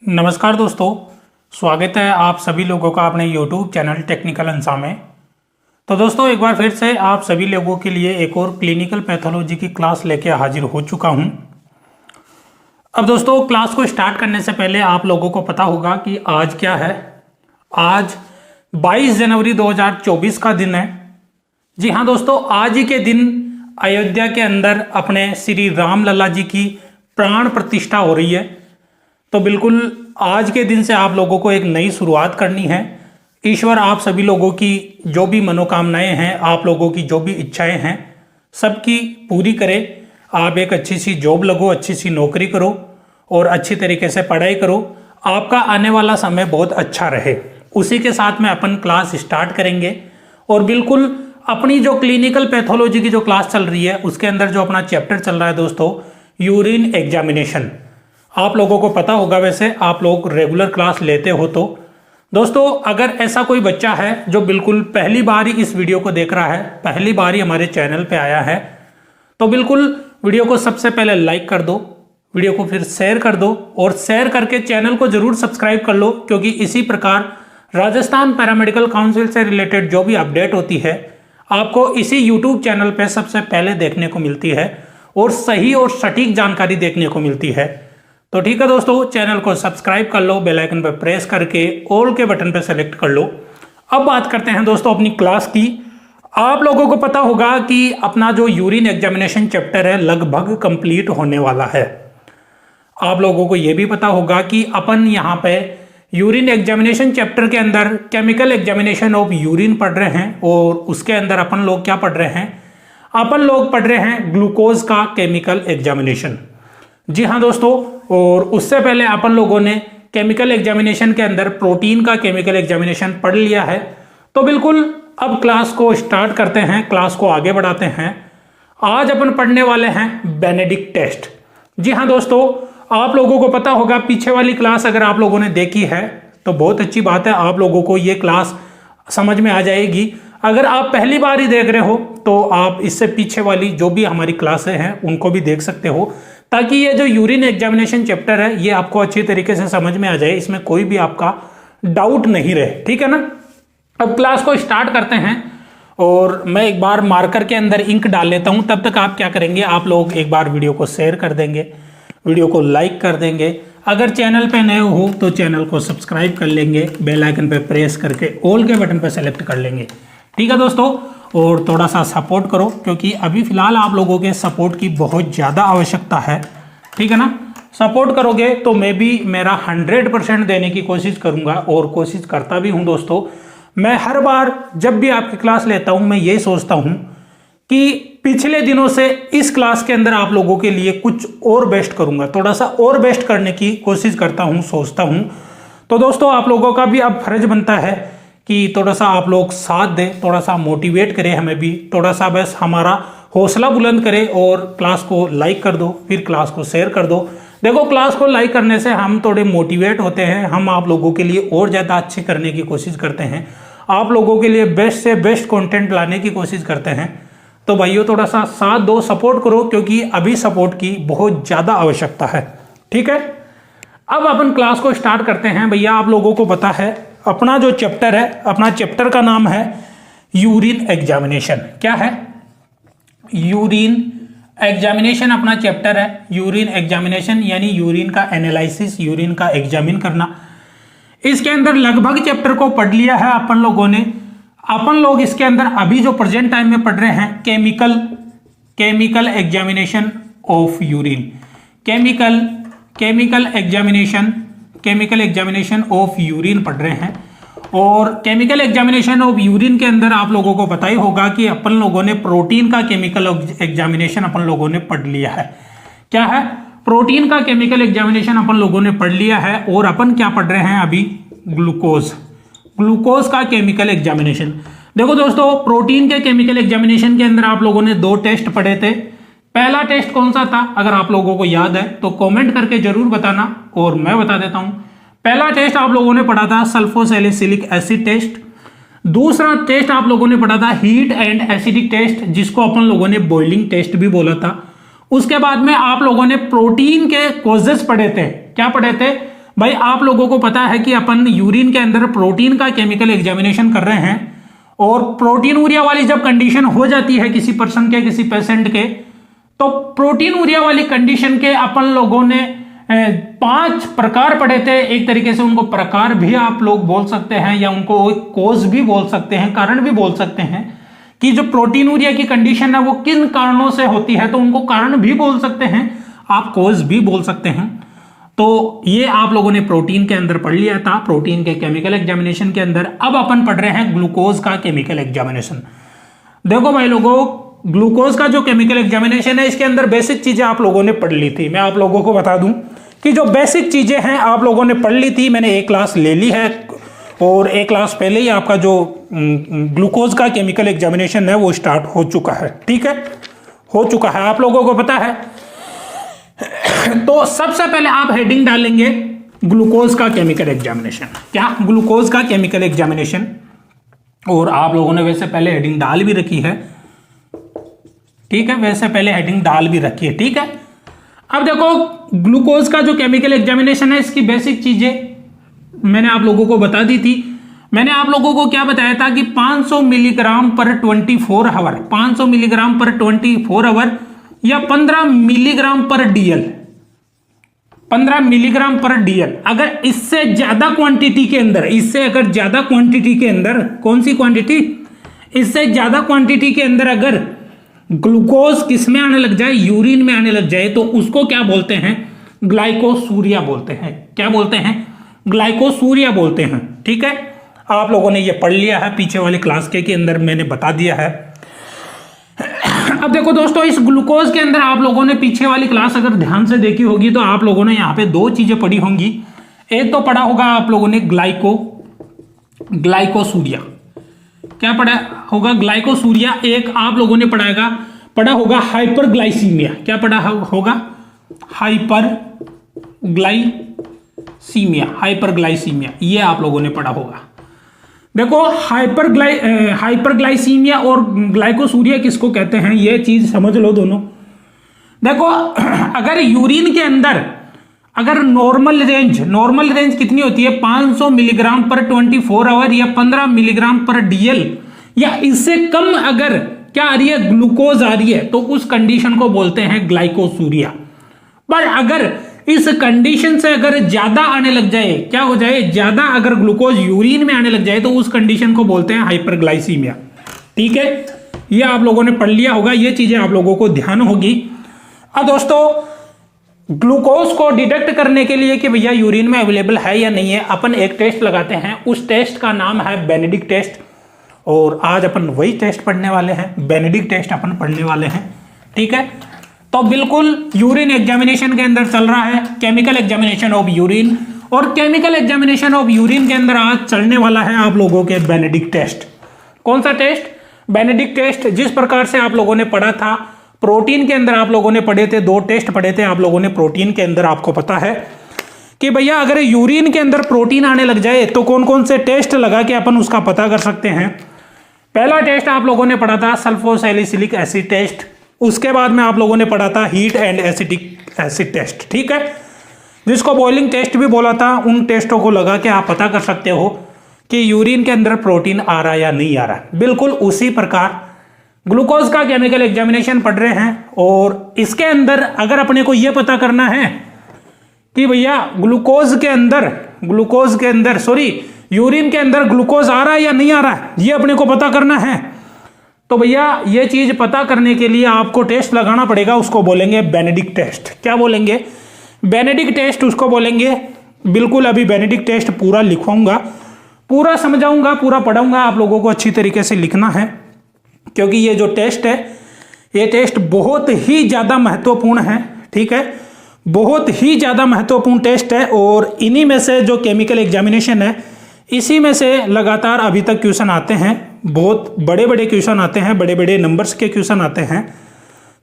नमस्कार दोस्तों, स्वागत है आप सभी लोगों का अपने YouTube चैनल टेक्निकल अंसा में। तो दोस्तों एक बार फिर से आप सभी लोगों के लिए एक और क्लिनिकल पैथोलॉजी की क्लास लेके हाजिर हो चुका हूं। अब दोस्तों क्लास को स्टार्ट करने से पहले आप लोगों को पता होगा कि आज क्या है। आज 22 जनवरी 2024 का दिन है। जी हाँ दोस्तों, आज ही के दिन अयोध्या के अंदर अपने श्री राम लला जी की प्राण प्रतिष्ठा हो रही है। तो बिल्कुल आज के दिन से आप लोगों को एक नई शुरुआत करनी है। ईश्वर आप सभी लोगों की जो भी मनोकामनाएं हैं, आप लोगों की जो भी इच्छाएं हैं, सबकी पूरी करे। आप एक अच्छी सी जॉब लगो, अच्छी सी नौकरी करो और अच्छी तरीके से पढ़ाई करो। आपका आने वाला समय बहुत अच्छा रहे। उसी के साथ में अपन क्लास स्टार्ट करेंगे और बिल्कुल अपनी जो क्लिनिकल पैथोलॉजी की जो क्लास चल रही है उसके अंदर जो अपना चैप्टर चल रहा है दोस्तों, यूरिन एग्जामिनेशन। आप लोगों को पता होगा, वैसे आप लोग रेगुलर क्लास लेते हो। तो दोस्तों अगर ऐसा कोई बच्चा है जो बिल्कुल पहली बार ही इस वीडियो को देख रहा है, पहली बार ही हमारे चैनल पे आया है, तो बिल्कुल वीडियो को सबसे पहले लाइक कर दो, वीडियो को फिर शेयर कर दो और शेयर करके चैनल को जरूर सब्सक्राइब कर लो, क्योंकि इसी प्रकार राजस्थान पैरामेडिकल काउंसिल से रिलेटेड जो भी अपडेट होती है आपको इसी यूट्यूब चैनल पर सबसे पहले देखने को मिलती है और सही और सटीक जानकारी देखने को मिलती है। तो ठीक है दोस्तों, चैनल को सब्सक्राइब कर लो, बेल आइकन पर प्रेस करके ऑल के बटन पर सेलेक्ट कर लो। अब बात करते हैं दोस्तों अपनी क्लास की। आप लोगों को पता होगा कि अपना जो यूरिन एग्जामिनेशन चैप्टर है लगभग कंप्लीट होने वाला है। आप लोगों को यह भी पता होगा कि अपन यहाँ पे यूरिन एग्जामिनेशन चैप्टर के अंदर केमिकल एग्जामिनेशन ऑफ यूरिन पढ़ रहे हैं और उसके अंदर अपन लोग क्या पढ़ रहे हैं, अपन लोग पढ़ रहे हैं ग्लूकोज का केमिकल एग्जामिनेशन। जी हाँ दोस्तों, और उससे पहले अपन लोगों ने केमिकल एग्जामिनेशन के अंदर प्रोटीन का केमिकल एग्जामिनेशन पढ़ लिया है। तो बिल्कुल अब क्लास को स्टार्ट करते हैं, क्लास को आगे बढ़ाते हैं। आज अपन पढ़ने वाले हैं बेनेडिक्ट टेस्ट। जी हाँ दोस्तों, आप लोगों को पता होगा, पीछे वाली क्लास अगर आप लोगों ने देखी है तो बहुत अच्छी बात है, आप लोगों को ये क्लास समझ में आ जाएगी। अगर आप पहली बार ही देख रहे हो तो आप इससे पीछे वाली जो भी हमारी क्लासें हैं उनको भी देख सकते हो, ताकि ये जो यूरिन एग्जामिनेशन चैप्टर है ये आपको अच्छी तरीके से समझ में आ जाए, इसमें कोई भी आपका डाउट नहीं रहे। ठीक है ना। अब क्लास को स्टार्ट करते हैं और मैं एक बार मार्कर के अंदर इंक डाल लेता हूं। तब तक आप क्या करेंगे, आप लोग एक बार वीडियो को शेयर कर देंगे, वीडियो को लाइक कर देंगे। अगर चैनल पे नए हो तो चैनल को सब्सक्राइब कर लेंगे, बेल आइकन पे प्रेस करके ऑल के बटन पे सेलेक्ट कर लेंगे। ठीक है दोस्तों, और थोड़ा सा सपोर्ट करो, क्योंकि अभी फिलहाल आप लोगों के सपोर्ट की बहुत ज़्यादा आवश्यकता है। ठीक है ना। सपोर्ट करोगे तो मैं भी मेरा 100% देने की कोशिश करूंगा और कोशिश करता भी हूं दोस्तों। मैं हर बार जब भी आपकी क्लास लेता हूं मैं यही सोचता हूं कि पिछले दिनों से इस क्लास के अंदर आप लोगों के लिए कुछ और बेस्ट करूंगा, थोड़ा सा और बेस्ट करने की कोशिश करता हूं, सोचता हूं। तो दोस्तों आप लोगों का भी अब फर्ज बनता है कि थोड़ा सा आप लोग साथ दें, थोड़ा सा मोटिवेट करें, हमें भी थोड़ा सा बस हमारा हौसला बुलंद करें और क्लास को लाइक कर दो, फिर क्लास को शेयर कर दो। देखो क्लास को लाइक करने से हम थोड़े मोटिवेट होते हैं, हम आप लोगों के लिए और ज़्यादा अच्छे करने की कोशिश करते हैं, आप लोगों के लिए बेस्ट से बेस्ट कंटेंट लाने की कोशिश करते हैं। तो भाइयों थोड़ा सा साथ दो, सपोर्ट करो, क्योंकि अभी सपोर्ट की बहुत ज़्यादा आवश्यकता है। ठीक है। अब अपन क्लास को स्टार्ट करते हैं। भैया आप लोगों को पता है अपना जो चैप्टर है, अपना चैप्टर का नाम है यूरिन एग्जामिनेशन। क्या है? यूरिन एग्जामिनेशन अपना चैप्टर है। यूरिन एग्जामिनेशन यानी यूरिन का एनालिसिस, यूरिन का एग्जामिन करना। इसके अंदर लगभग चैप्टर को पढ़ लिया है अपन लोगों ने। अपन लोग इसके अंदर अभी जो प्रेजेंट टाइम में पढ़ रहे हैं chemical examination of urine, chemical examination of urine पढ़ रहे हैं। और केमिकल एग्जामिनेशन ऑफ यूरिन के अंदर आप लोगों को पता ही होगा कि अपन लोगों ने प्रोटीन का केमिकल एग्जामिनेशन अपन लोगों ने पढ़ लिया है। क्या है? प्रोटीन का केमिकल एग्जामिनेशन अपन लोगों ने पढ़ लिया है। और अपन क्या पढ़ रहे हैं अभी? ग्लूकोज का केमिकल एग्जामिनेशन। देखो दोस्तों, प्रोटीन के केमिकल एग्जामिनेशन के अंदर आप लोगों ने 2 टेस्ट पढ़े थे। पहला टेस्ट कौन सा था? अगर आप लोगों को याद है तो कमेंट करके जरूर बताना और मैं बता देता हूं। पहला टेस्ट आप लोगों ने पढ़ा था सल्फोसैलिसिलिक एसिड टेस्ट। दूसरा टेस्ट आप लोगों ने पढ़ा था हीट एंड एसिडिक टेस्ट, जिसको अपन लोगों ने बॉइलिंग टेस्ट भी बोला था। उसके बाद में आप लोगों ने प्रोटीन के कॉजेस पढ़े थे। क्या पढ़े थे? भाई आप लोगों को पता है कि अपन यूरिन के अंदर प्रोटीन का केमिकल एग्जामिनेशन कर रहे हैं, और प्रोटीनूरिया वाली जब कंडीशन हो जाती है किसी पर्सन के, किसी पेशेंट के, तो प्रोटीनूरिया वाली कंडीशन के अपन लोगों ने 5 प्रकार पढ़े थे। एक तरीके से उनको प्रकार भी आप लोग बोल सकते हैं, या उनको कोज भी बोल सकते हैं, कारण भी बोल सकते हैं कि जो प्रोटीनूरिया की कंडीशन है वो किन कारणों से होती है, तो उनको कारण भी बोल सकते हैं, आप कोज भी बोल सकते हैं। तो ये आप लोगों ने प्रोटीन के अंदर पढ़ लिया था, प्रोटीन के केमिकल एग्जामिनेशन के अंदर। अब अपन पढ़ रहे हैं ग्लूकोज का केमिकल एग्जामिनेशन। देखो भाई लोगों, ग्लूकोज का जो केमिकल एग्जामिनेशन है इसके अंदर बेसिक चीजें आप लोगों ने पढ़ ली थी। मैं आप लोगों को बता दूं कि जो बेसिक चीजें हैं आप लोगों ने पढ़ ली थी। मैंने एक क्लास ले ली है, और एक क्लास पहले ही आपका जो ग्लूकोज का केमिकल एग्जामिनेशन है वो स्टार्ट हो चुका है। ठीक है, हो चुका है, आप लोगों को पता है। तो सबसे पहले आप हेडिंग डालेंगे ग्लूकोज का केमिकल एग्जामिनेशन। क्या? ग्लूकोज का केमिकल एग्जामिनेशन। और आप लोगों ने वैसे पहले हेडिंग डाल भी रखी है, ठीक है, वैसे पहले हेडिंग डाल भी रखी है। ठीक है, अब देखो ग्लूकोज का जो केमिकल एग्जामिनेशन है इसकी बेसिक चीजें मैंने आप लोगों को बता दी थी। मैंने आप लोगों को क्या बताया था कि 500 मिलीग्राम पर 24 आवर, 500 मिलीग्राम पर 24 आवर, या 15 मिलीग्राम पर डीएल, 15 मिलीग्राम पर डीएल। अगर इससे ज्यादा क्वांटिटी के अंदर, इससे अगर ज्यादा क्वांटिटी के अंदर, कौन सी क्वांटिटी? इससे ज्यादा क्वांटिटी के अंदर अगर ग्लूकोज किस में आने लग जाए, यूरिन में आने लग जाए, तो उसको क्या बोलते हैं? ग्लाइकोसूरिया बोलते हैं। क्या बोलते हैं? ग्लाइकोसूरिया बोलते हैं। ठीक है, आप लोगों ने ये पढ़ लिया है पीछे वाले क्लास के अंदर, मैंने बता दिया है। अब देखो दोस्तों, इस ग्लूकोज के अंदर आप लोगों ने पीछे वाली क्लास अगर ध्यान से देखी होगी तो आप लोगों ने यहाँ पे 2 चीजें पढ़ी होंगी। एक तो पढ़ा होगा आप लोगों ने ग्लाइकोसूरिया। क्या पढ़ा होगा? ग्लाइकोसूरिया। एक आप लोगों ने पढ़ा होगा हाइपरग्लाइसीमिया। क्या पढ़ा होगा? हाइपरग्लाइसीमिया, ये आप लोगों ने पढ़ा होगा। देखो हाइपरग्लाइसीमिया और ग्लाइकोसूरिया किसको कहते हैं, ये चीज समझ लो दोनों। देखो अगर यूरिन के अंदर अगर नॉर्मल रेंज कितनी होती है? 500 मिलीग्राम पर 24 आवर, या 15 मिलीग्राम पर डीएल, या इससे कम अगर क्या आ रही है? ग्लूकोज आ रही है, तो उस कंडीशन को बोलते हैं ग्लाइकोसूरिया। पर अगर इस कंडीशन से अगर ज्यादा आने लग जाए, क्या हो जाए? ज्यादा अगर ग्लूकोज यूरिन में आने लग जाए तो उस कंडीशन को बोलते हैं हाइपरग्लाइसीमिया। ठीक है, ये आप लोगों ने पढ़ लिया होगा, ये चीजें आप लोगों को ध्यान होगी। अब दोस्तों, ग्लूकोज को डिटेक्ट करने के लिए कि भैया यूरिन में अवेलेबल है या नहीं है, अपन एक टेस्ट लगाते हैं। उस टेस्ट का नाम है बेनेडिक्ट टेस्ट, और आज अपन वही टेस्ट पढ़ने वाले हैं, बेनेडिक्ट टेस्ट अपन पढ़ने वाले हैं। ठीक है, तो बिल्कुल यूरिन एग्जामिनेशन के अंदर चल रहा है केमिकल एग्जामिनेशन ऑफ यूरिन, और केमिकल एग्जामिनेशन ऑफ यूरिन के अंदर आज चलने वाला है आप लोगों के बेनेडिक्ट टेस्ट। कौन सा टेस्ट? Benedict test. जिस प्रकार से आप लोगों ने पढ़ा था प्रोटीन के अंदर, आप लोगों ने पढ़े थे 2 टेस्ट पढ़े थे आप लोगों ने प्रोटीन के अंदर। आपको पता है कि भैया अगर यूरिन के अंदर प्रोटीन आने लग जाए तो कौन कौन से टेस्ट लगा के अपन उसका पता कर सकते हैं। पहला टेस्ट आप लोगों ने पढ़ा था सल्फोसैलिसिलिक एसिड टेस्ट। उसके बाद में आप लोगों ने पढ़ा था heat and acetic acid test. ठीक है, जिसको बॉइलिंग टेस्ट भी बोला था। उन टेस्टों को लगा के आप पता कर सकते हो कि यूरिन के अंदर प्रोटीन आ रहा है या नहीं आ रहा है। बिल्कुल उसी प्रकार ग्लूकोज का केमिकल एग्जामिनेशन पढ़ रहे हैं, और इसके अंदर अगर अपने को यह पता करना है कि भैया यूरिन के अंदर ग्लूकोज आ रहा है या नहीं आ रहा है, ये अपने को पता करना है, तो भैया ये चीज पता करने के लिए आपको टेस्ट लगाना पड़ेगा। उसको बोलेंगे बेनेडिक्ट टेस्ट। क्या बोलेंगे? बेनेडिक्ट टेस्ट उसको बोलेंगे। बिल्कुल अभी बेनेडिक्ट टेस्ट पूरा लिखवाऊंगा, पूरा समझाऊंगा, पूरा पढ़ाऊंगा। आप लोगों को अच्छी तरीके से लिखना है, क्योंकि ये जो टेस्ट है ये टेस्ट बहुत ही ज़्यादा महत्वपूर्ण है। ठीक है, बहुत ही ज़्यादा महत्वपूर्ण टेस्ट है, और इन्हीं में से जो केमिकल एग्जामिनेशन है इसी में से लगातार अभी तक क्वेश्चन आते हैं। बहुत बड़े बड़े क्वेश्चन आते हैं, बड़े बड़े नंबर्स के क्वेश्चन आते हैं।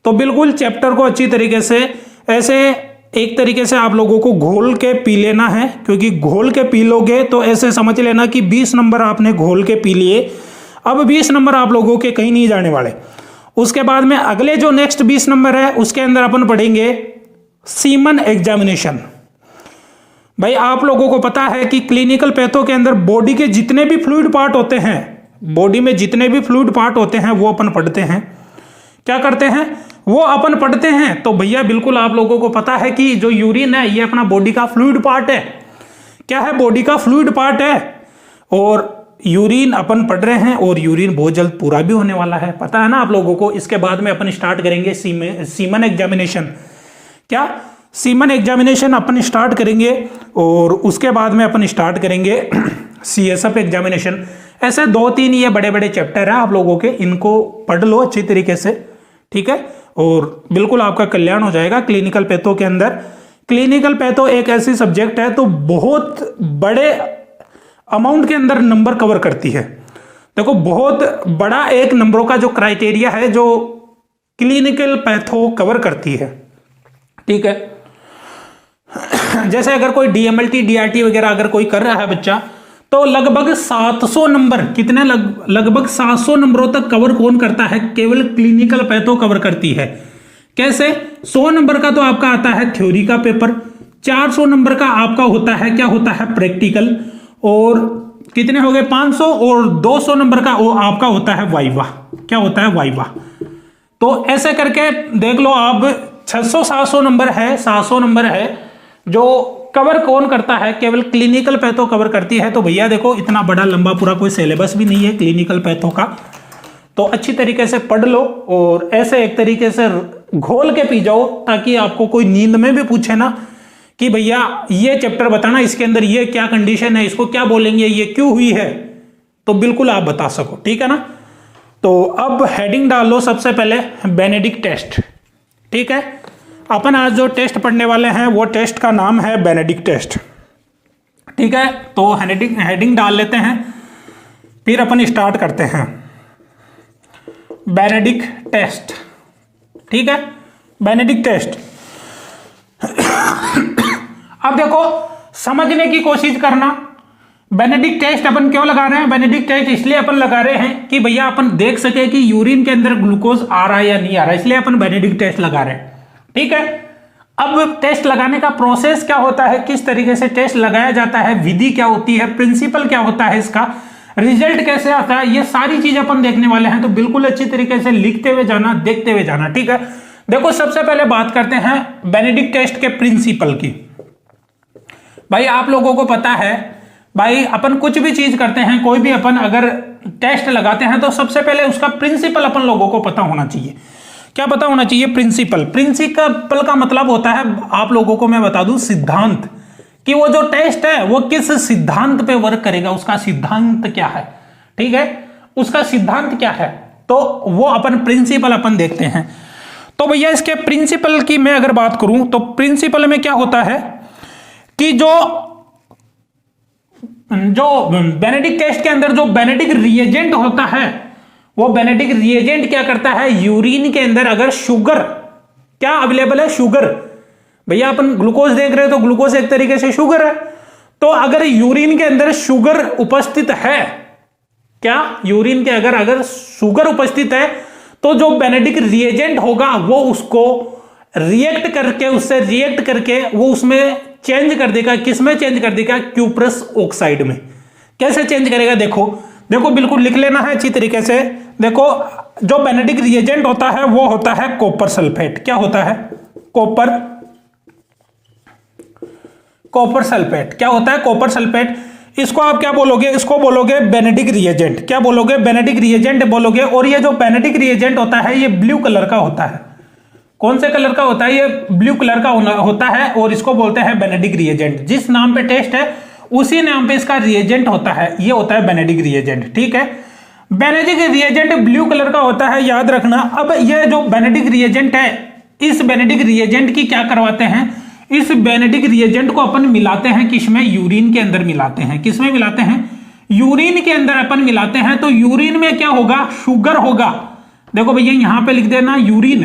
तो बिल्कुल चैप्टर को अच्छी तरीके से ऐसे एक तरीके से आप लोगों को घोल के पी लेना है, क्योंकि घोल के पी लोगे तो ऐसे समझ लेना कि 20 नंबर आपने घोल के पी लिए। अब 20 नंबर आप लोगों के कहीं नहीं जाने वाले। उसके बाद में अगले जो नेक्स्ट 20 नंबर है उसके अंदर अपन पढ़ेंगे सीमन एग्जामिनेशन। भाई आप लोगों को पता है कि क्लिनिकल पैथो के अंदर बॉडी के जितने भी फ्लूइड पार्ट होते हैं, बॉडी में जितने भी फ्लूइड पार्ट होते हैं वो अपन पढ़ते हैं। क्या करते हैं? वो अपन पढ़ते हैं। तो भैया बिल्कुल आप लोगों को पता है कि जो यूरिन है ये अपना बॉडी का फ्लूइड पार्ट है। क्या है? बॉडी का फ्लूइड पार्ट है। और यूरिन अपन पढ़ रहे हैं और यूरिन बहुत जल्द पूरा भी होने वाला है, पता है ना आप लोगों को। इसके बाद में अपन स्टार्ट करेंगे सीमन एग्जामिनेशन। क्या? सीमन एग्जामिनेशन अपन स्टार्ट करेंगे और उसके बाद में अपन स्टार्ट करेंगे सीएसएफ एग्जामिनेशन। ऐसे 2-3 ये बड़े बड़े चैप्टर हैं आप लोगों के, इनको पढ़ लो अच्छी तरीके से, ठीक है। और बिल्कुल आपका कल्याण हो जाएगा क्लिनिकल पैथो के अंदर। क्लिनिकल पैथो एक ऐसी सब्जेक्ट है तो बहुत बड़े अमाउंट के अंदर नंबर कवर करती है। देखो बहुत बड़ा एक नंबरों का जो क्राइटेरिया है जो क्लिनिकल पैथो कवर करती है, ठीक है। जैसे अगर कोई डीएमएलटी डीआरटी वगैरह अगर कोई कर रहा है बच्चा, तो लगभग 700 नंबर, कितने लगभग 700 नंबरों तक कवर कौन करता है? केवल क्लिनिकल पैथो कवर करती है। कैसे? 100 नंबर का तो आपका आता है थ्योरी का पेपर, 400 नंबर का आपका होता है, क्या होता है? प्रैक्टिकल। और कितने हो गए? 500। और 200 नंबर का वो आपका होता है वाइवा। क्या होता है? वाइवा। तो ऐसे करके देख लो आप, 600-700 नंबर है, 700 नंबर है जो कवर कौन करता है? केवल क्लिनिकल पैथो कवर करती है। तो भैया देखो इतना बड़ा लंबा पूरा कोई सिलेबस भी नहीं है क्लिनिकल पैथो का, तो अच्छी तरीके से पढ़ लो और ऐसे एक तरीके से घोल के पी जाओ ताकि आपको कोई नींद में भी पूछे ना कि भैया ये चैप्टर बताना, इसके अंदर ये क्या कंडीशन है, इसको क्या बोलेंगे, ये क्यों हुई है, तो बिल्कुल आप बता सको, ठीक है ना। तो अब हेडिंग डाल लो सबसे पहले बेनेडिक्ट टेस्ट, ठीक है। अपन आज जो टेस्ट पढ़ने वाले हैं वो टेस्ट का नाम है बेनेडिक्ट टेस्ट, ठीक है। तो हेडिंग डाल लेते हैं, फिर अपन स्टार्ट करते हैं। बेनेडिक्ट टेस्ट, ठीक है। बेनेडिक्ट टेस्ट अब देखो समझने की कोशिश करना, बेनेडिक्ट टेस्ट अपन क्यों लगा रहे हैं? बेनेडिक्ट टेस्ट इसलिए अपन लगा रहे हैं कि भैया अपन देख सके कि यूरिन के अंदर ग्लूकोज आ रहा है या नहीं आ रहा है, इसलिए अपन बेनेडिक्ट टेस्ट लगा रहे हैं, ठीक है। अब टेस्ट लगाने का प्रोसेस क्या होता है, किस तरीके से टेस्ट लगाया जाता है, विधि क्या होती है, प्रिंसिपल क्या होता है, इसका रिजल्ट कैसे आता है, ये सारी चीज अपन देखने वाले हैं। तो बिल्कुल अच्छी तरीके से लिखते हुए जाना, देखते हुए जाना, ठीक है। देखो सबसे पहले बात करते हैं बेनेडिक्ट टेस्ट के प्रिंसिपल की। भाई आप लोगों को पता है, भाई अपन कुछ भी चीज करते हैं, कोई भी अपन अगर टेस्ट लगाते हैं तो सबसे पहले उसका प्रिंसिपल अपन लोगों को पता होना चाहिए। क्या पता होना चाहिए? प्रिंसिपल। प्रिंसिपल का मतलब होता है, आप लोगों को मैं बता दूं, सिद्धांत, कि वो जो टेस्ट है वो किस सिद्धांत पे वर्क करेगा, उसका सिद्धांत क्या है, ठीक है, उसका सिद्धांत क्या है, तो वो अपन प्रिंसिपल अपन देखते हैं। तो भैया इसके प्रिंसिपल की मैं अगर बात करूं तो प्रिंसिपल में क्या होता है कि जो बेनेडिक्ट टेस्ट के अंदर जो बेनेडिक्ट रिएजेंट होता है, वो बेनेडिक्ट रिएजेंट क्या करता है? यूरिन के अंदर अगर शुगर क्या अवेलेबल है, शुगर, भैया अपन ग्लूकोज देख रहे हैं तो ग्लूकोज एक तरीके से शुगर है, तो अगर यूरिन के अंदर शुगर उपस्थित है, क्या यूरिन के अगर शुगर उपस्थित है, तो जो बेनेडिक्ट रिएजेंट होगा वो उसको रिएक्ट करके, उससे रिएक्ट करके वो उसमें चेंज कर देगा। किसमें चेंज कर देगा? क्यूप्रस ऑक्साइड में। कैसे चेंज करेगा? देखो बिल्कुल लिख लेना है अच्छी तरीके से। देखो जो बेनेडिक्ट रिएजेंट होता है वो होता है कॉपर सल्फेट। क्या होता है? Copper sulphate. क्या होता है? Copper sulphate. इसको आप क्या बोलोगे? इसको बोलोगे बेनेडिक्ट रिएजेंट। क्या बोलोगे? बेनेडिक्ट रिएजेंट बोलोगे। और ये जो बेनेडिक्ट रिएजेंट होता है ये ब्लू कलर का होता है। कौन से कलर का होता है? ये ब्लू कलर का होता है और इसको बोलते हैं बेनेडिक्ट रिएजेंट। जिस नाम पे टेस्ट है उसी नाम पे इसका रिएजेंट होता है, ये होता है बेनेडिक्ट रिएजेंट, ठीक है। बेनेडिक्ट रिएजेंट ब्लू कलर का होता है, याद रखना। अब ये जो बेनेडिक्ट रिएजेंट है, इस बेनेडिक्ट रिएजेंट की क्या करवाते हैं? इस बेनेडिक्ट रिएजेंट को अपन मिलाते हैं किसमें? यूरिन के अंदर मिलाते हैं। किसमें मिलाते हैं? यूरिन के अंदर अपन मिलाते हैं। तो यूरिन में क्या होगा? शुगर होगा। देखो भैया यहां पे लिख देना यूरिन,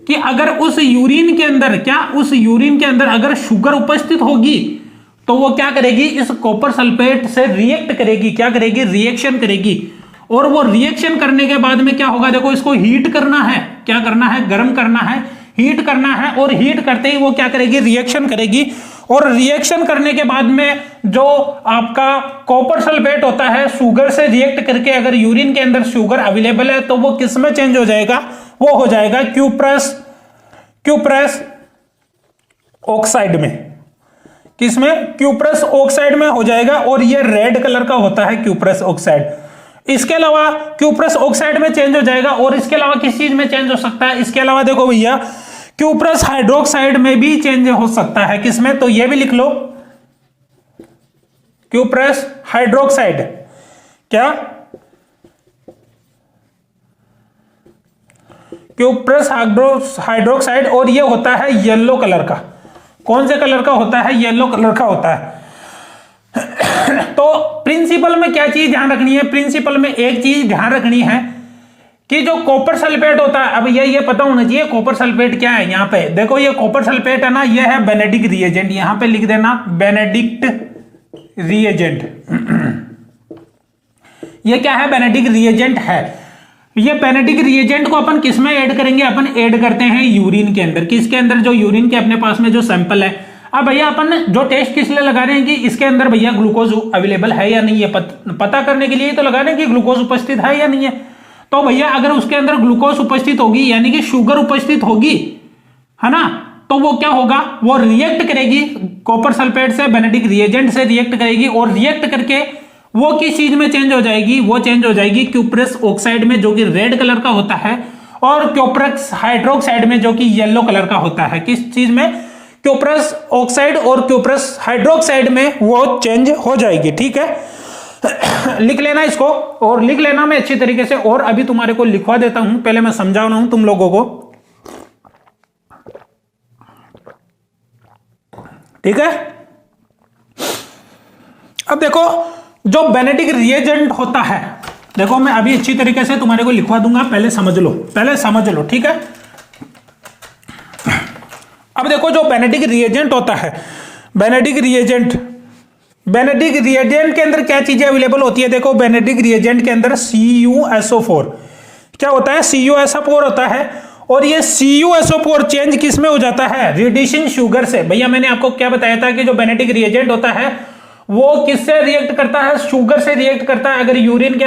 कि अगर उस यूरिन के अंदर उस यूरिन के अंदर अगर शुगर उपस्थित होगी तो वो क्या करेगी? इस कॉपर सल्फेट से रिएक्ट करेगी। क्या करेगी? रिएक्शन करेगी। और वो रिएक्शन करने के बाद में क्या होगा? देखो इसको हीट करना है। क्या करना है? गर्म करना है, हीट करना है। और हीट करते ही वो क्या करेगी? रिएक्शन करेगी। और रिएक्शन करने के बाद में जो आपका कॉपर सल्फेट होता है शुगर से रिएक्ट करके अगर यूरिन के अंदर शुगर अवेलेबल है तो वो किस में चेंज हो जाएगा, वो हो जाएगा क्यूप्रस ऑक्साइड में। किसमें? क्यूप्रस ऑक्साइड में हो जाएगा और ये रेड कलर का होता है क्यूप्रस ऑक्साइड। इसके अलावा क्यूप्रस ऑक्साइड में चेंज हो जाएगा और इसके अलावा किस चीज में चेंज हो सकता है? इसके अलावा देखो भैया क्यूप्रस हाइड्रोक्साइड में भी चेंज हो सकता है। किसमें? तो ये भी लिख लो, क्यूप्रस हाइड्रोक्साइड। क्या? क्यूप्रस हाइड्रोक्साइड, और ये होता है येलो कलर का। कौन से कलर का होता है? येलो कलर का होता है। तो प्रिंसिपल में क्या चीज ध्यान रखनी है? प्रिंसिपल में एक चीज ध्यान रखनी है कि जो कॉपर सल्फेट होता है, अब ये पता होना चाहिए कॉपर सल्फेट क्या है। यहां पे देखो ये कॉपर सल्फेट है ना, ये है बेनेडिक्ट रिएजेंट। यहां पे लिख देना बेनेडिक्ट रिएजेंट। ये क्या है? बेनेडिक्ट रिएजेंट है। ये बेनेडिक्ट रिएजेंट को अपन किस में ऐड करेंगे? अपन ऐड करते हैं यूरिन के अंदर। किसके अंदर? जो यूरिन के अपने पास में जो सैंपल है। अब भैया अपन जो टेस्ट किस लिए लगा रहे हैं कि इसके अंदर भैया ग्लूकोज अवेलेबल है या नहीं है, पता करने के लिए तो लगा रहे हैं कि ग्लूकोज उपस्थित है या नहीं है। तो भैया अगर उसके अंदर ग्लूकोज उपस्थित होगी यानी कि शुगर उपस्थित होगी, है ना, तो वो क्या होगा? वो रिएक्ट करेगी कॉपर सल्फेट से, बेनेडिक्ट रिएजेंट से रिएक्ट करेगी और रिएक्ट करके वो किस चीज में चेंज हो जाएगी? वो चेंज हो जाएगी क्यूप्रस ऑक्साइड में जो कि रेड कलर का होता है, और क्यूप्रस हाइड्रोक्साइड में जो कि येलो कलर का होता है। किस चीज में? क्यूप्रस ऑक्साइड और क्यूप्रस हाइड्रोक्साइड में वो चेंज हो जाएगी। ठीक है, लिख लेना इसको, और लिख लेना मैं अच्छी तरीके से, और अभी तुम्हारे को लिखवा देता हूं, पहले मैं समझा रहा हूं तुम लोगों को। ठीक है, अब देखो जो बेनेडिक्ट रिएजेंट होता है, देखो मैं अभी अच्छी तरीके से तुम्हारे को लिखवा दूंगा, पहले समझ लो। ठीक है, अब देखो जो बेनेडिक्ट रिएजेंट होता है, बेनेडिक्ट रिएजेंट के अंदर क्या चीजें अवेलेबल होती है? देखो बेनेडिक्ट रिएजेंट के अंदर CuSO4 क्या होता है? CuSO4 होता है, और ये CuSO4 चेंज किस में हो जाता है? रिड्यूसिंग शुगर से। भैया मैंने आपको क्या बताया था कि जो बेनेडिक्ट रिएजेंट होता है वो किससे रिएक्ट करता है? शुगर से रिएक्ट करता है। अगर यूरिन के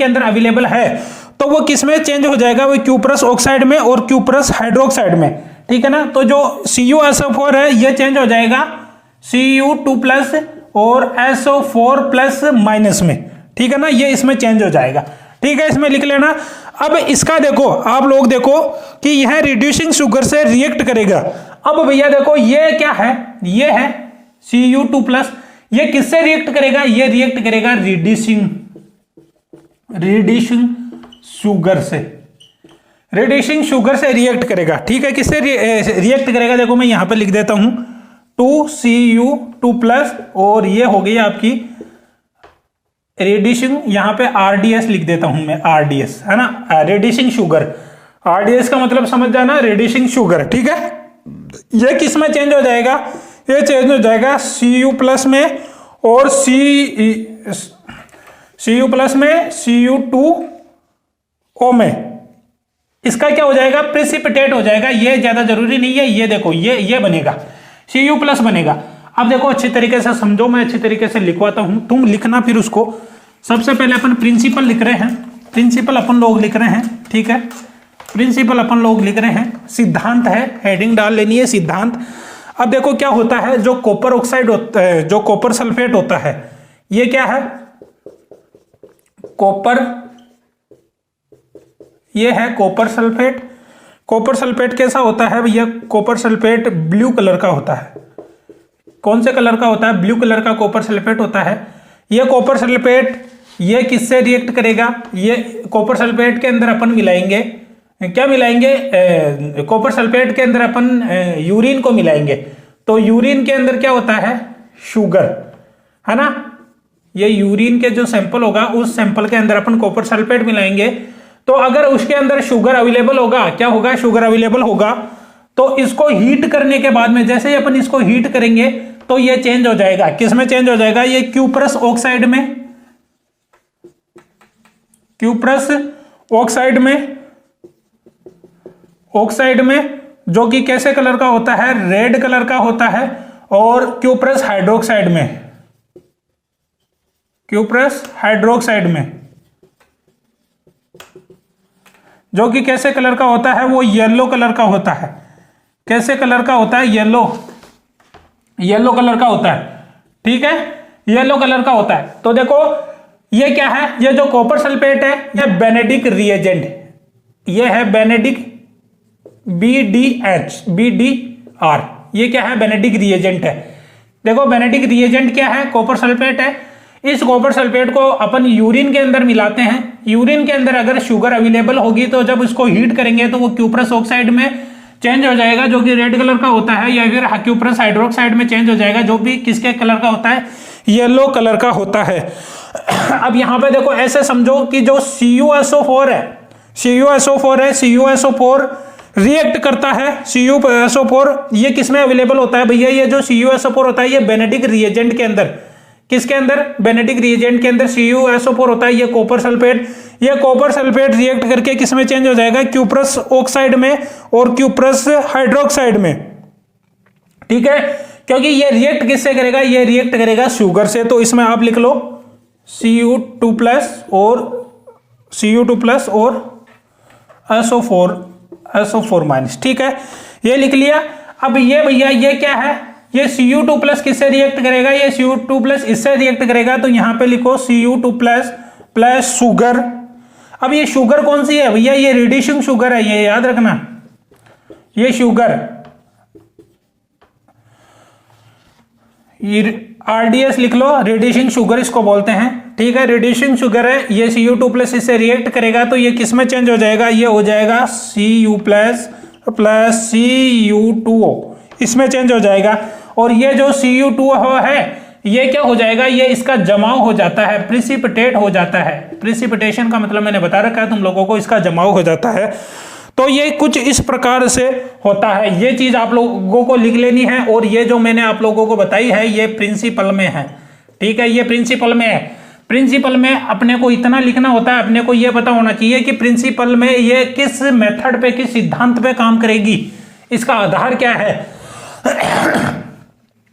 अंदर अवेलेबल है तो वो किस में चेंज हो जाएगा? वो क्यूप्रस ऑक्साइड में और क्यूप्रस हाइड्रोक्साइड में। ठीक है ना, तो जो CuSO4 है ये चेंज हो जाएगा Cu2+ और SO4+ में। ठीक है ना, ये इसमें चेंज हो जाएगा। ठीक है, इसमें लिख लेना। अब इसका देखो, आप लोग देखो कि यह रिड्यूसिंग शुगर से रिएक्ट करेगा। अब भैया देखो ये क्या है? ये है Cu2+। ये किससे रिएक्ट करेगा? ये रिएक्ट करेगा रिड्यूसिंग शुगर से रिएक्ट करेगा। ठीक है, किससे रिएक्ट करेगा? देखो मैं यहां पे लिख देता हूं 2Cu2+, और ये हो गई आपकी रिड्यूसिंग, यहां पे RDS लिख देता हूं मैं, RDS है ना, रिड्यूसिंग शुगर। RDS का मतलब समझ जाना, रिड्यूसिंग शुगर। ठीक है, ये किस में चेंज हो जाएगा? ये चेंज हो जाएगा Cu+ में, और Cu+ में Cu2O में। इसका क्या हो जाएगा? प्रेसिपिटेट हो जाएगा। ये ज्यादा जरूरी नहीं है, ये देखो ये बनेगा, Cu+ बनेगा। अब देखो अच्छी तरीके से समझो, मैं अच्छी तरीके से लिखवाता हूं, तुम लिखना फिर उसको। सबसे पहले अपन प्रिंसिपल लिख रहे हैं, प्रिंसिपल अपन लोग लिख रहे हैं। ठीक है, प्रिंसिपल अपन लोग लिख रहे हैं, सिद्धांत है, हेडिंग डाल लेनी है सिद्धांत। अब देखो क्या होता है, जो कॉपर ऑक्साइड होता है, जो कॉपर सल्फेट होता है, ये क्या है? ये है कॉपर सल्फेट। कॉपर सल्फेट कैसा होता है भैया? कॉपर सल्फेट ब्लू कलर का होता है। कौन से कलर का होता है? ब्लू कलर का कॉपर सल्फेट होता है। ये कॉपर सल्फेट ये किससे रिएक्ट करेगा? ये कॉपर सल्फेट के अंदर अपन मिलाएंगे, क्या मिलाएंगे? कॉपर सल्फेट के अंदर अपन यूरिन को मिलाएंगे। तो यूरिन के अंदर क्या होता है? शुगर, है ना। ये यूरिन के जो सैंपल होगा उस सैंपल के अंदर अपन कॉपर सल्फेट मिलाएंगे। तो अगर उसके अंदर शुगर अवेलेबल होगा, क्या होगा? शुगर अवेलेबल होगा, तो इसको हीट करने के बाद में, जैसे ही अपन इसको हीट करेंगे तो ये चेंज हो जाएगा। किस में चेंज हो जाएगा? ये क्यूप्रस ऑक्साइड में, क्यूप्रस ऑक्साइड में, जो कि कैसे कलर का होता है? रेड कलर का होता है। और क्यूप्रस हाइड्रोक्साइड में, क्यूप्रस हाइड्रोक्साइड में, जो कि कैसे कलर का होता है, वो येलो कलर का होता है। कैसे कलर का होता है? येलो, येलो कलर का होता है। ठीक है, येलो कलर का होता है। तो देखो ये क्या है, ये जो कॉपर सल्फेट है ये बेनेडिक रिएजेंट, ये है बेनेडिक BDR, ये क्या है? बेनेडिक रिएजेंट है। देखो बेनेडिक रिएजेंट क्या है? कॉपर सल्फेट है। इस कॉपर सल्फेट को अपन यूरिन के अंदर मिलाते हैं। यूरिन के अंदर अगर शुगर अवेलेबल होगी तो जब इसको हीट करेंगे तो वो क्यूप्रस ऑक्साइड में चेंज हो जाएगा, जो कि रेड कलर का होता है, या फिर क्यूप्रस हाइड्रोक्साइड में चेंज हो जाएगा, जो भी किसके कलर का होता है? येलो कलर का होता है। अब यहां पे देखो ऐसे समझो कि जो CuSO4 है, CuSO4 रिएक्ट करता है। CuSO4 ये किसमें अवेलेबल होता है भैया? ये जो CuSO4 होता है ये बेनेडिक रिएजेंट के अंदर, किसके अंदर? बेनेडिक रिएजेंट के अंदर CuSO4 होता है। ये कॉपर सल्फेट, ये कॉपर सल्फेट रिएक्ट करके किसमें चेंज हो जाएगा? क्यूप्रस ऑक्साइड में और क्यूप्रस हाइड्रोक्साइड में। ठीक है, क्योंकि ये रिएक्ट किससे करेगा? ये रिएक्ट करेगा शुगर से। तो इसमें आप लिख लो Cu2+ और SO4-। ठीक है, ये लिख लिया। अब ये भैया ये क्या है? ये Cu2+ किससे रिएक्ट करेगा? ये Cu2+ इससे रिएक्ट करेगा। तो यहां पे लिखो Cu2+ प्लस शुगर। अब ये शुगर कौन सी है भैया? ये रिड्यूसिंग शुगर है, ये याद रखना। ये शुगर RDS लिख लो, रिड्यूसिंग शुगर इसको बोलते हैं। ठीक है, रिड्यूसिंग शुगर है, ये Cu2+ इससे रिएक्ट करेगा तो ये किसमें चेंज हो जाएगा? ये हो जाएगा Cu+ प्लस Cu2O, इसमें चेंज हो जाएगा। और ये जो Cu2O है ये क्या हो जाएगा? ये इसका जमाव हो जाता है, प्रिसिपिटेट हो जाता है। प्रिसिपिटेशन का मतलब मैंने बता रखा है तुम लोगों को, इसका जमाव हो जाता है। तो ये कुछ इस प्रकार से होता है। ये चीज आप लोगों को लिख लेनी है। और ये जो मैंने आप लोगों को बताई है ये प्रिंसिपल में है। ठीक है, ये प्रिंसिपल में है। प्रिंसिपल में अपने को इतना लिखना होता है, अपने को ये पता होना चाहिए कि प्रिंसिपल में ये किस मेथड पे, किस सिद्धांत पे काम करेगी, इसका आधार क्या है।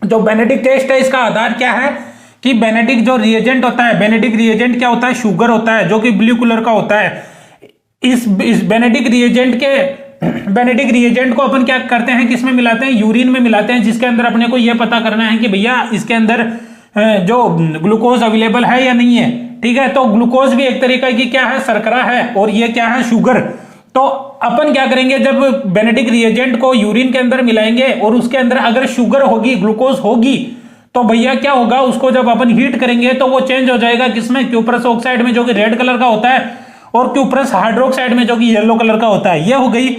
जो बेनेडिक टेस्ट है इसका आधार क्या है कि बेनेडिक जो रिएजेंट होता है, बेनेडिक रिएजेंट क्या होता है? शुगर होता है, जो कि ब्लू कलर का होता है। इस बेनेडिक रिएजेंट को अपन क्या करते हैं? किसमें मिलाते हैं? यूरिन में मिलाते हैं, जिसके अंदर अपने को यह पता करना है कि भैया इसके अंदर जो ग्लूकोज अवेलेबल है या नहीं है। ठीक है, तो ग्लूकोज भी एक तरीका की क्या है? शर्करा है, और ये क्या है? शुगर। तो अपन क्या करेंगे? जब बेनेडिक रिएजेंट को यूरिन के अंदर मिलाएंगे और उसके अंदर अगर शुगर होगी, ग्लूकोज होगी, तो भैया क्या होगा? उसको जब अपन हीट करेंगे तो वो चेंज हो जाएगा किसमें? क्यूप्रस ऑक्साइड में, जो कि रेड कलर का होता है, और क्यूप्रस हाइड्रोक्साइड में, जो कि येलो कलर का होता है। ये हो गई।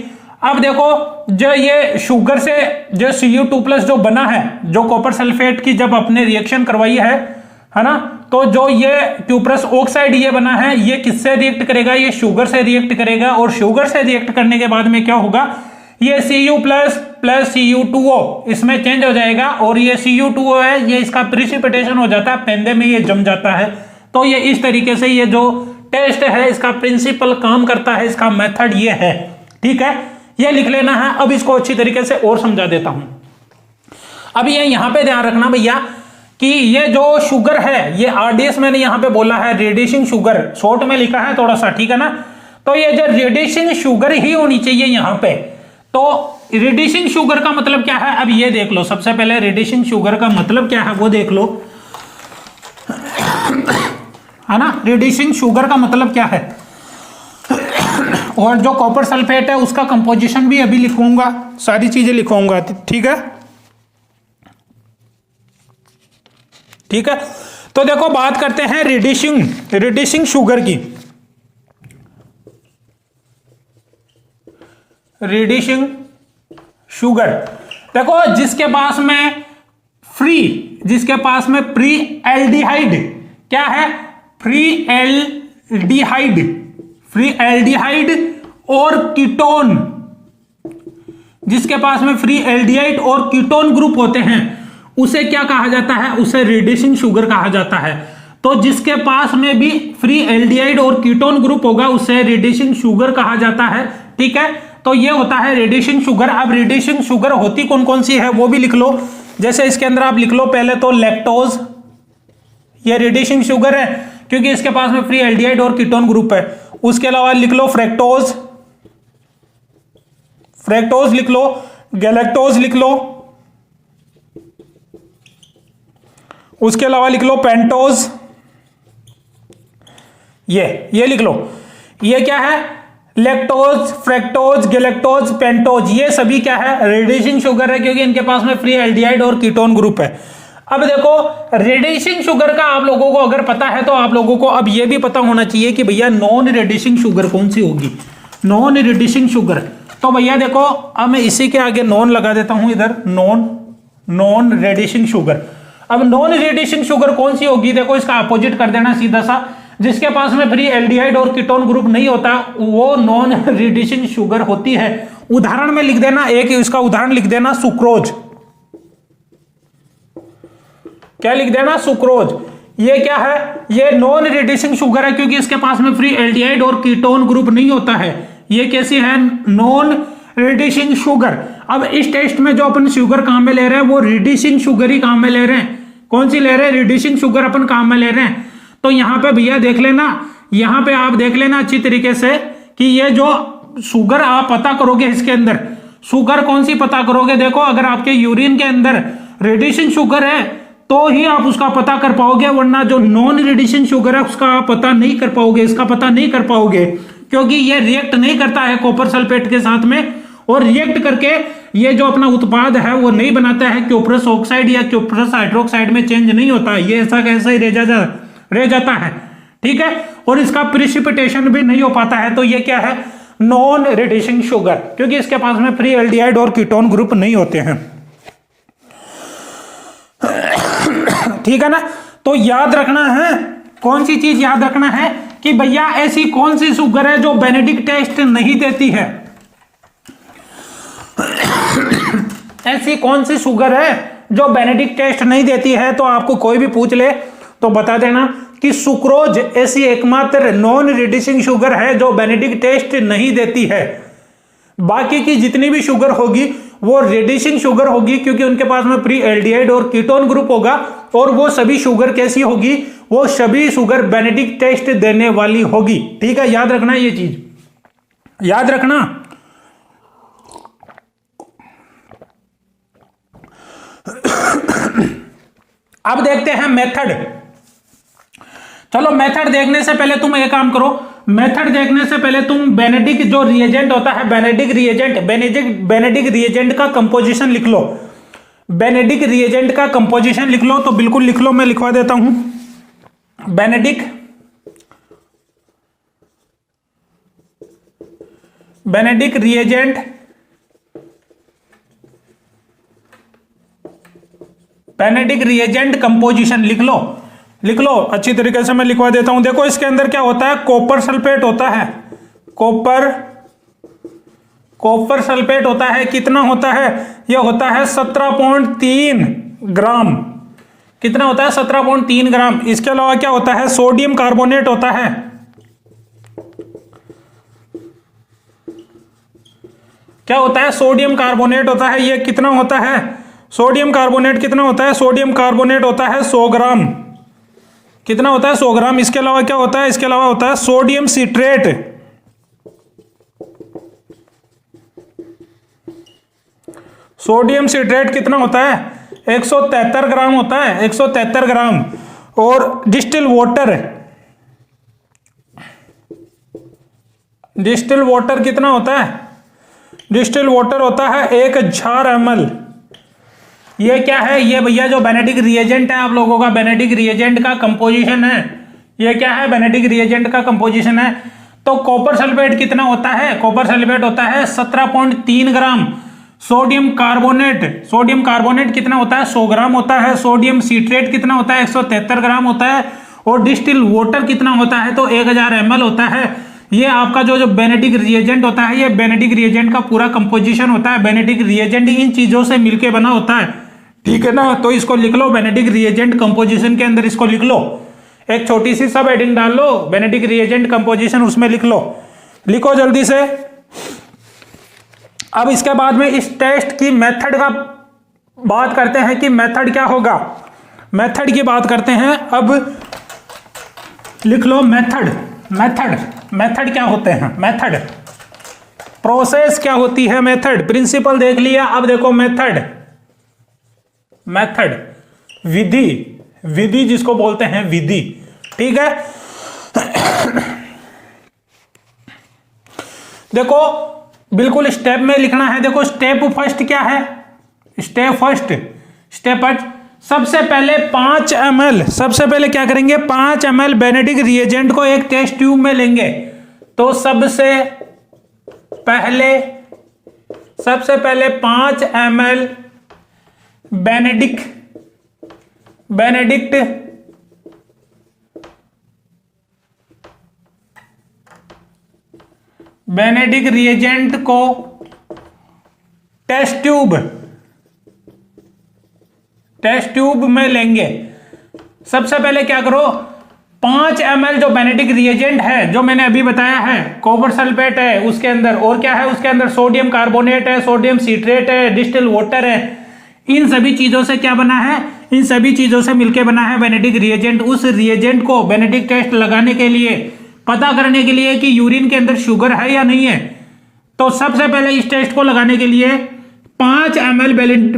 अब देखो जो ये शुगर से जो Cu2+ जो बना है, जो कॉपर सल्फेट की जब अपने रिएक्शन करवाई है ना, तो जो ये क्यूप्रस ऑक्साइड ये बना है ये किससे रिएक्ट करेगा? ये शुगर से रिएक्ट करेगा। और शुगर से रिएक्ट करने के बाद में क्या होगा? ये Cu+ प्लस Cu2O इसमें चेंज हो जाएगा। और ये Cu2O है, ये इसका प्रिसिपिटेशन हो जाता है, पेंदे में ये जम जाता है। तो ये इस तरीके से ये जो टेस्ट है इसका प्रिंसिपल काम करता है, इसका मेथड ये है। ठीक है, ये लिख लेना है। अब इसको अच्छी तरीके से और समझा देता हूं। अब ये यहां पे ध्यान रखना भैया कि ये जो शुगर है ये RDS मैंने यहां पे बोला है, रिड्यूसिंग शुगर शॉर्ट में लिखा है थोड़ा सा। ठीक है ना, तो ये जो रिड्यूसिंग शुगर ही होनी चाहिए यहां पे। तो रिड्यूसिंग शुगर का मतलब क्या है? अब ये देख लो, सबसे पहले रिड्यूसिंग शुगर का मतलब क्या है वो देख लो, है ना। रिड्यूसिंग शुगर का मतलब क्या है, और जो कॉपर सल्फेट है उसका कंपोजिशन भी अभी लिखूंगा, सारी चीजें लिखूंगा। ठीक है, ठीक है। तो देखो बात करते हैं रिड्यूसिंग शुगर की। रिड्यूसिंग शुगर देखो, जिसके पास में प्री एल्डिहाइड क्या है? फ्री एल्डिहाइड और कीटोन, जिसके पास में फ्री एल्डिहाइड और कीटोन ग्रुप होते हैं उसे क्या कहा जाता है? उसे रिड्यूसिंग शुगर कहा जाता है। तो जिसके पास में भी फ्री एल्डिहाइड और कीटोन ग्रुप होगा उसे रिड्यूसिंग शुगर कहा जाता है। ठीक है, तो ये होता है रिड्यूसिंग शुगर। अब रिड्यूसिंग शुगर होती कौन कौन सी है वो भी लिख लो। जैसे इसके अंदर आप लिख लो पहले तो लैक्टोज, ये रिड्यूसिंग शुगर है क्योंकि इसके पास में फ्री एल्डिहाइड और कीटोन ग्रुप है। उसके अलावा लिख लो फ्रैक्टोज, फ्रैक्टोज लिख लो, गैलेक्टोज लिख लो, उसके अलावा लिख लो पेंटोज, ये लिख लो। ये क्या है? लैक्टोज, फ्रैक्टोज, गैलेक्टोज, पेंटोज, ये सभी क्या है? रिड्यूसिंग शुगर है क्योंकि इनके पास में फ्री एल्डिहाइड और कीटोन ग्रुप है। अब देखो रिड्यूसिंग शुगर का आप लोगों को अगर पता है तो आप लोगों को अब ये भी पता होना चाहिए कि भैया नॉन रिड्यूसिंग शुगर कौन सी होगी। नॉन रिड्यूसिंग शुगर, तो भैया देखो अब मैं इसी के आगे नॉन लगा देता हूं इधर, नॉन रिड्यूसिंग शुगर। अब नॉन रिड्यूसिंग शुगर कौन सी होगी? देखो इसका अपोजिट कर देना सीधा सा, जिसके पास में फ्री एल्डिहाइड और कीटोन ग्रुप नहीं होता वो नॉन रिड्यूसिंग शुगर होती है। उदाहरण में लिख देना, एक इसका उदाहरण लिख देना सुक्रोज। क्या लिख देना? सुक्रोज। ये क्या है? ये नॉन रिड्यूसिंग शुगर है क्योंकि इसके पास में फ्री एल्डिहाइड और कीटोन ग्रुप नहीं होता है। ये कैसी है? Non reducing sugar. अब इस टेस्ट में जो अपन शुगर काम में ले रहे हैं वो रिड्यूसिंग शुगर ही काम में ले रहे हैं। कौन सी ले रहे हैं? रिड्यूसिंग शुगर अपन काम में ले रहे हैं। तो यहां पे भैया देख लेना, यहां पे आप देख लेना अच्छी तरीके से कि ये जो शुगर आप पता करोगे इसके अंदर, शुगर कौन सी पता करोगे? देखो अगर आपके यूरिन के अंदर रिड्यूसिंग शुगर है तो ही आप उसका पता कर पाओगे, वरना जो नॉन रिड्यूसिंग शुगर है उसका आप पता नहीं कर पाओगे, इसका पता नहीं कर पाओगे क्योंकि ये रिएक्ट नहीं करता है कॉपर सल्फेट के साथ में, और रिएक्ट करके ये जो अपना उत्पाद है वो नहीं बनाता है, क्यूप्रस ऑक्साइड या क्यूप्रस हाइड्रोक्साइड में चेंज नहीं होता, ये ऐसा कैसा ही रह जाता है। ठीक है, और इसका प्रिसिपिटेशन भी नहीं हो पाता है। तो ये क्या है? नॉन रिड्यूसिंग शुगर, क्योंकि इसके पास में फ्री एल्डिहाइड और कीटोन ग्रुप नहीं होते हैं। ठीक है ना? तो याद रखना है, कौन सी चीज याद रखना है कि भैया ऐसी कौन सी शुगर है जो बेनेडिक्ट टेस्ट नहीं देती है। ऐसी कौन सी शुगर है जो बेनेडिक्ट टेस्ट नहीं देती है? तो आपको कोई भी पूछ ले तो बता देना कि सुक्रोज ऐसी एकमात्र नॉन रिड्यूसिंग शुगर है जो बेनेडिक्ट टेस्ट नहीं देती है। बाकी की जितनी भी शुगर होगी वो रिड्यूसिंग शुगर होगी क्योंकि उनके पास में प्री एल्डिहाइड और कीटोन ग्रुप होगा, और वो सभी शुगर कैसी होगी? वो सभी शुगर बेनेडिक्ट टेस्ट देने वाली होगी। ठीक है, याद रखना ये चीज, याद रखना। अब देखते हैं मेथड। चलो मेथड देखने से पहले तुम एक काम करो, मेथड देखने से पहले तुम बेनेडिक्ट जो रिएजेंट होता है, बेनेडिक्ट रिएजेंट का कंपोजिशन लिख लो। बेनेडिक्ट रिएजेंट का कंपोजिशन लिख लो, तो बिल्कुल लिख लो, मैं लिखवा देता हूं। बेनेडिक्ट रिएजेंट कंपोजिशन लिख लो अच्छी तरीके से, मैं लिखवा देता हूं। देखो इसके अंदर क्या होता है? कॉपर सल्फेट होता है, कॉपर सल्फेट होता है। कितना होता है? यह होता है 17.3 ग्राम। कितना होता है? 17.3 ग्राम। इसके अलावा क्या होता है? सोडियम कार्बोनेट होता है। क्या होता है? सोडियम कार्बोनेट होता है। यह कितना होता है? सोडियम कार्बोनेट कितना होता है? सोडियम कार्बोनेट होता है 100 ग्राम। कितना होता है? 100 ग्राम। इसके अलावा क्या होता है? इसके अलावा होता है सोडियम सिट्रेट। सोडियम सिट्रेट कितना होता है? 173 ग्राम होता है, 173 ग्राम। और डिस्टिल वाटर कितना होता है? डिस्टिल वाटर होता है 1000 ml। ये क्या है? ये भैया जो बेनेडिक्ट रिएजेंट है आप लोगों का, बेनेडिक्ट रिएजेंट का कंपोजिशन है। ये क्या है? बेनेडिक्ट रिएजेंट का कंपोजिशन है। तो कॉपर सल्फेट कितना होता है? कॉपर सल्फेट होता है 17.3 ग्राम। सोडियम कार्बोनेट कितना होता है? 100 ग्राम होता है। सोडियम सिट्रेट कितना होता है? 173 ग्राम होता है। और डिस्टिल वाटर कितना होता है? तो 1000 ml होता है। ये आपका जो बेनेडिक्ट रिएजेंट होता है, ये बेनेडिक्ट रिएजेंट का पूरा कंपोजिशन होता है। बेनेडिक्ट रिएजेंट इन चीजों से मिलकर बना होता है। ठीक है ना? तो इसको लिख लो, बेनेडिक्ट रिएजेंट कंपोजिशन के अंदर इसको लिख लो। एक छोटी सी सब हेडिंग डाल लो, बेनेडिक्ट रिएजेंट कंपोजिशन, उसमें लिख लो। लिखो जल्दी से। अब इसके बाद में इस टेस्ट की मेथड का बात करते हैं कि मेथड क्या होगा। मेथड की बात करते हैं। अब लिख लो मेथड। मेथड क्या होते हैं? मेथड प्रोसेस क्या होती है? मेथड प्रिंसिपल देख लिया। अब देखो मेथड विधि जिसको बोलते हैं विधि, ठीक है। देखो बिल्कुल स्टेप में लिखना है। देखो स्टेप फर्स्ट क्या है? स्टेप फर्स्ट सबसे पहले 5 ml, सबसे पहले क्या करेंगे? 5 ml बेनेडिक्ट रिएजेंट को एक टेस्ट ट्यूब में लेंगे। तो सबसे पहले 5 ml बेनेडिक्ट रिएजेंट को टेस्ट ट्यूब में लेंगे। सबसे पहले क्या करो? 5 ml जो बेनेडिक्ट रिएजेंट है, जो मैंने अभी बताया है, कॉपर सल्फेट है उसके अंदर, और क्या है उसके अंदर? सोडियम कार्बोनेट है, सोडियम सिट्रेट है, डिस्टिल वाटर है। इन सभी चीजों से क्या बना है? इन सभी चीजों से मिलकर बना है बेनेडिक्ट रिएजेंट। उस रिएजेंट को बेनेडिक्ट टेस्ट लगाने के लिए, पता करने के लिए कि यूरिन के अंदर शुगर है या नहीं है, तो सबसे पहले इस टेस्ट को लगाने के लिए 5 ml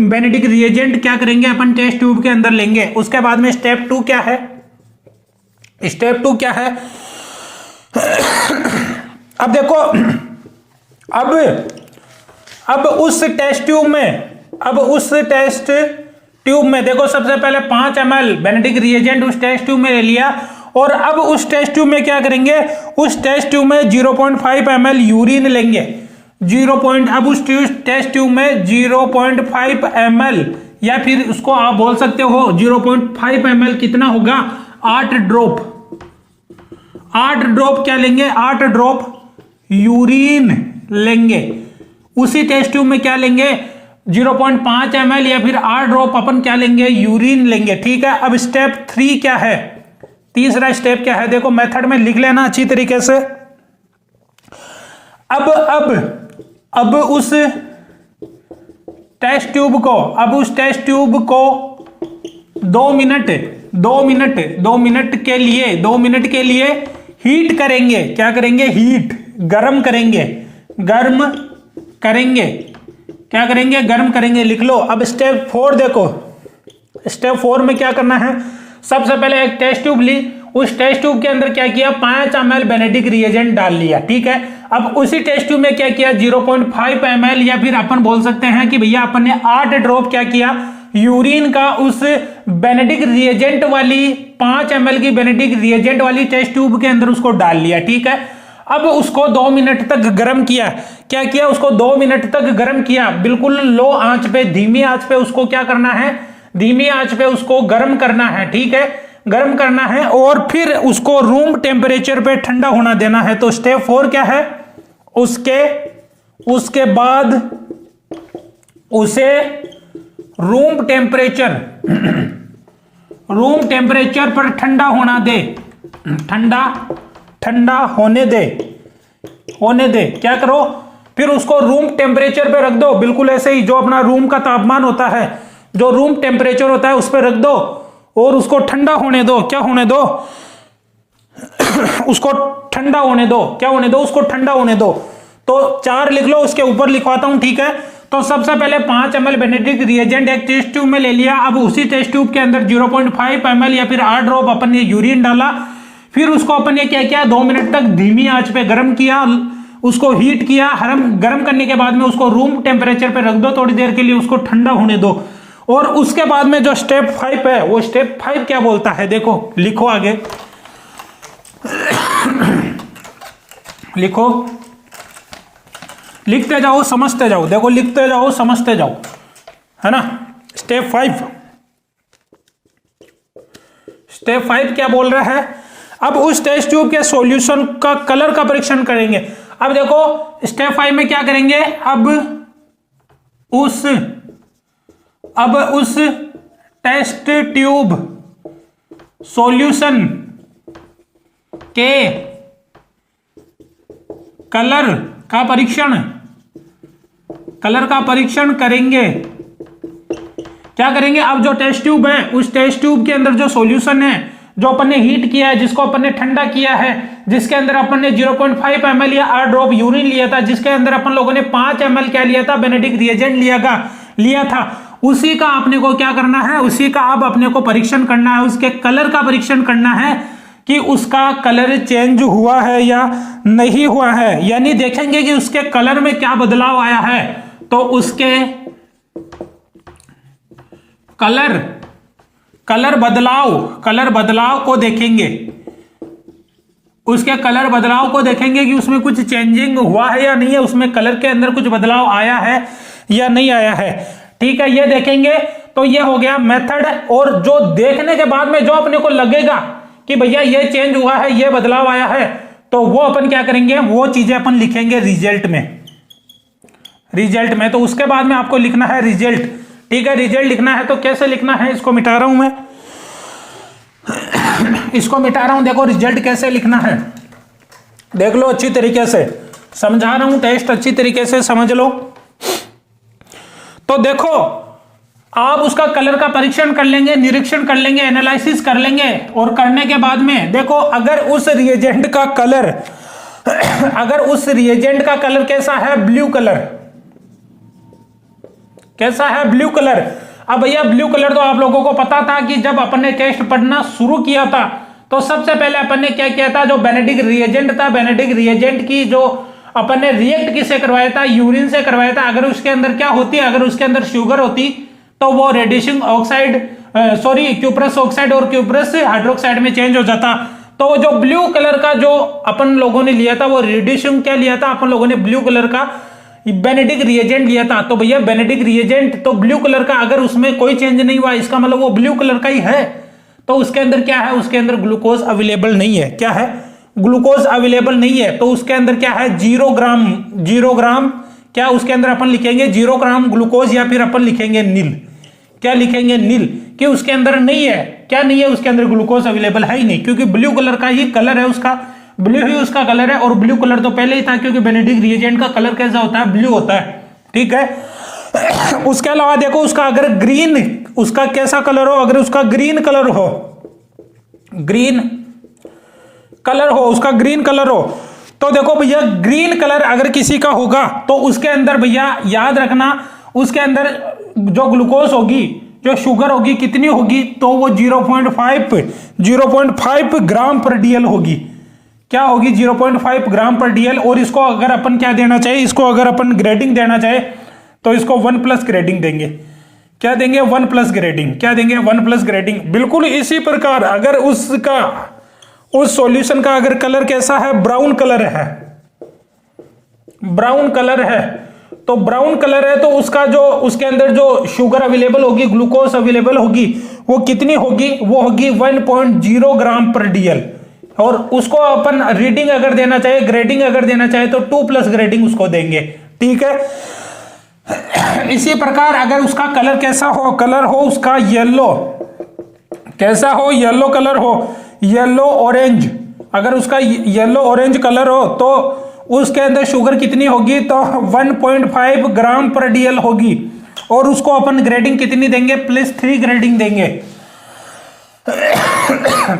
बेनेडिक्ट रिएजेंट क्या करेंगे? अपन टेस्ट ट्यूब के अंदर लेंगे। उसके बाद में स्टेप 2 क्या है? अब देखो, अब उस टेस्ट ट्यूब में देखो, सबसे पहले 5 ml बेनेडिक्ट रिएजेंट उस टेस्ट ट्यूब में ले लिया, और अब उस टेस्ट ट्यूब में क्या करेंगे? उस टेस्ट ट्यूब में 0.5 ml यूरिन लेंगे। अब उस टेस्ट ट्यूब में 0.5 ml, या फिर उसको आप बोल सकते हो 0.5 ml कितना होगा? 8 ड्रॉप क्या लेंगे? 8 ड्रॉप यूरिन लेंगे। उसी टेस्ट ट्यूब में क्या लेंगे? 0.5 ml या फिर 8 ड्रॉप अपन क्या लेंगे? यूरिन लेंगे, ठीक है। अब स्टेप 3 क्या है? तीसरा स्टेप क्या है? देखो मेथड में लिख लेना अच्छी तरीके से। अब उस टेस्ट ट्यूब को 2 मिनट के लिए हीट करेंगे। क्या करेंगे? गर्म करेंगे। लिख लो। अब स्टेप 4 देखो। स्टेप 4 में क्या करना है? सबसे पहले एक टेस्ट ट्यूब ली, उस टेस्ट ट्यूब के अंदर क्या किया? 5 ml बेनेडिक्ट रिएजेंट डाल लिया, ठीक है। अब उसी टेस्ट ट्यूब में क्या किया? 0.5 ml, या फिर अपन बोल सकते हैं कि भैया अपन ने 8 ड्रॉप क्या किया? यूरिन का उस बेनेडिक्ट रिएजेंट वाली 5 ml की बेनेडिक्ट रिएजेंट वाली टेस्ट ट्यूब के अंदर उसको डाल लिया, ठीक है। अब उसको 2 मिनट तक गर्म किया। क्या किया? उसको 2 मिनट तक गर्म किया, बिल्कुल लो आंच पे, धीमी आंच पे उसको क्या करना है? धीमी आंच पे उसको गर्म करना है, ठीक है। गर्म करना है और फिर उसको रूम टेम्परेचर पे ठंडा होना देना है। तो स्टेप 4 क्या है? उसके बाद उसे रूम टेम्परेचर पर ठंडा होना दे, ठंडा होने दे। क्या करो? फिर उसको रूम टेम्परेचर पे रख दो, बिल्कुल ऐसे ही, जो अपना रूम का तापमान होता है, जो रूम टेम्परेचर होता है उस पर रख दो और उसको ठंडा होने दो। क्या होने दो? उसको ठंडा होने दो। क्या होने दो? उसको ठंडा होने दो। तो 4 लिख लो, उसके ऊपर लिखवाता हूं, ठीक है। तो सबसे पहले 5 ml बेनेडिक्ट रिएजेंट एक टेस्ट ट्यूब में ले लिया। अब उसी टेस्ट ट्यूब के अंदर 0.5 ml या फिर 8 ड्रॉप अपन ने यूरिन डाला। फिर उसको अपन ने क्या किया? 2 मिनट तक धीमी आंच पे गर्म किया, उसको हीट किया। गर्म करने के बाद में उसको रूम टेम्परेचर पे रख दो, थोड़ी देर के लिए उसको ठंडा होने दो। और उसके बाद में जो स्टेप 5 है, वो स्टेप 5 क्या बोलता है? देखो, लिखो आगे, लिखो, लिखते जाओ, समझते जाओ। देखो, लिखते जाओ, समझते जाओ, है ना। स्टेप 5 क्या बोल रहा है? अब उस टेस्ट ट्यूब के सॉल्यूशन का कलर का परीक्षण करेंगे। अब देखो स्टेप 5 में क्या करेंगे? अब उस टेस्ट ट्यूब सॉल्यूशन के कलर का परीक्षण करेंगे। क्या करेंगे, अब जो टेस्ट ट्यूब है उस टेस्ट ट्यूब के अंदर जो सॉल्यूशन है जो अपन ने हीट किया है, जिसको अपन ने ठंडा किया है, जिसके अंदर अपन ने 0.5 ml या 8 ड्रॉप यूरिन लिया था, जिसके अंदर अपन लोगों ने 5 ml क्या लिया था, बेनेडिक्ट रिएजेंट लिया था, उसी का अपने को क्या करना है, उसी का अब अपने को परीक्षण करना है, उसके कलर का परीक्षण करना है कि उसका कलर चेंज हुआ है या नहीं हुआ है। यानी देखेंगे कि उसके कलर में क्या बदलाव आया है, तो उसके कलर बदलाव को देखेंगे, उसके कलर बदलाव को देखेंगे कि उसमें कुछ चेंजिंग हुआ है या नहीं है, उसमें कलर के अंदर कुछ बदलाव आया है या नहीं आया है। ठीक है, ये देखेंगे। तो ये हो गया मेथड, और जो देखने के बाद में जो अपने को लगेगा कि भैया ये चेंज हुआ है, ये बदलाव आया है, तो वो अपन क्या करेंगे, वो चीजें अपन लिखेंगे रिजल्ट में। तो उसके बाद में आपको लिखना है रिजल्ट। ठीक है, रिजल्ट लिखना है तो कैसे लिखना है, इसको मिटा रहा हूं मैं, इसको मिटा रहा हूं। देखो रिजल्ट कैसे लिखना है, देख लो अच्छी तरीके से, समझा रहा हूं टेस्ट, अच्छी तरीके से समझ लो। तो देखो आप उसका कलर का परीक्षण कर लेंगे, निरीक्षण कर लेंगे, एनालिसिस कर लेंगे, और करने के बाद में देखो अगर उस रिएजेंट का कलर कैसा है, ब्लू कलर, कैसा है, ब्लू कलर। अब भैया ब्लू कलर तो आप लोगों को पता था कि जब अपन ने टेस्ट पढ़ना शुरू किया था तो सबसे पहले अपन ने क्या किया था, जो बेनेडिक्ट रिएजेंट था, बेनेडिक्ट रिएजेंट की जो अपन ने रिएक्ट किससे करवाया था, यूरिन से करवाया था। अगर उसके अंदर क्या होती, अगर उसके अंदर शुगर होती तो वो रेडिशिंग ऑक्साइड क्यूप्रस ऑक्साइड और क्यूप्रस हाइड्रोक्साइड में चेंज हो जाता। तो जो ब्लू कलर का जो अपन लोगों ने लिया था वो रेडिशिंग क्या लिया था, अपन लोगों ने ब्लू कलर का बेनेडिक्ट रिएजेंट लिया था। तो भैया बेनेडिक्ट रिएजेंट तो ब्लू कलर का, अगर उसमें कोई चेंज नहीं हुआ इसका मतलब वो ब्लू कलर का ही है। तो उसके अंदर क्या है, उसके अंदर ग्लूकोज अवेलेबल नहीं है। क्या है, ग्लूकोज अवेलेबल नहीं है। तो उसके अंदर क्या है, 0 ग्राम क्या उसके अंदर अपन लिखेंगे 0 ग्राम ग्लूकोज, या फिर अपन लिखेंगे नील। क्या लिखेंगे, नील, कि उसके अंदर नहीं है। क्या नहीं है, उसके अंदर ग्लूकोज अवेलेबल है ही नहीं, क्योंकि ब्लू कलर का ही कलर है उसका, ब्लू ही उसका कलर है, और ब्लू कलर तो पहले ही था क्योंकि बेनेडिक्ट रिएजेंट का कलर कैसा होता है, ब्लू होता है। ठीक है, उसके अलावा देखो उसका अगर ग्रीन, उसका कैसा कलर हो, अगर उसका ग्रीन कलर हो, उसका ग्रीन कलर हो, तो देखो भैया ग्रीन कलर अगर किसी का होगा तो उसके अंदर भैया याद रखना, उसके अंदर जो ग्लूकोज होगी, जो शुगर होगी कितनी होगी, तो वो 0.5 ग्राम पर डीएल होगी। क्या होगी, 0.5 ग्राम पर डीएल। और इसको अगर अपन क्या देना चाहिए, इसको अगर अपन ग्रेडिंग देना चाहे तो इसको 1+ ग्रेडिंग देंगे। क्या देंगे, 1+ ग्रेडिंग। क्या देंगे, 1+ ग्रेडिंग। बिल्कुल इसी प्रकार अगर उस सॉल्यूशन का अगर कलर कैसा है, ब्राउन कलर है, तो ब्राउन कलर है, तो उसका जो उसके अंदर जो शुगर अवेलेबल होगी, ग्लूकोज अवेलेबल होगी, वो कितनी होगी, वो होगी 1.0 ग्राम पर डीएल। और उसको अपन रीडिंग अगर देना चाहे, ग्रेडिंग अगर देना चाहे तो 2+ ग्रेडिंग उसको देंगे। ठीक है, इसी प्रकार अगर उसका कलर कैसा हो, कलर हो उसका येलो, कैसा हो, येलो कलर हो, येलो ऑरेंज। अगर उसका येलो ऑरेंज कलर हो तो उसके अंदर शुगर कितनी होगी, तो 1.5 ग्राम पर डीएल होगी। और उसको अपन ग्रेडिंग कितनी देंगे, +3 ग्रेडिंग देंगे,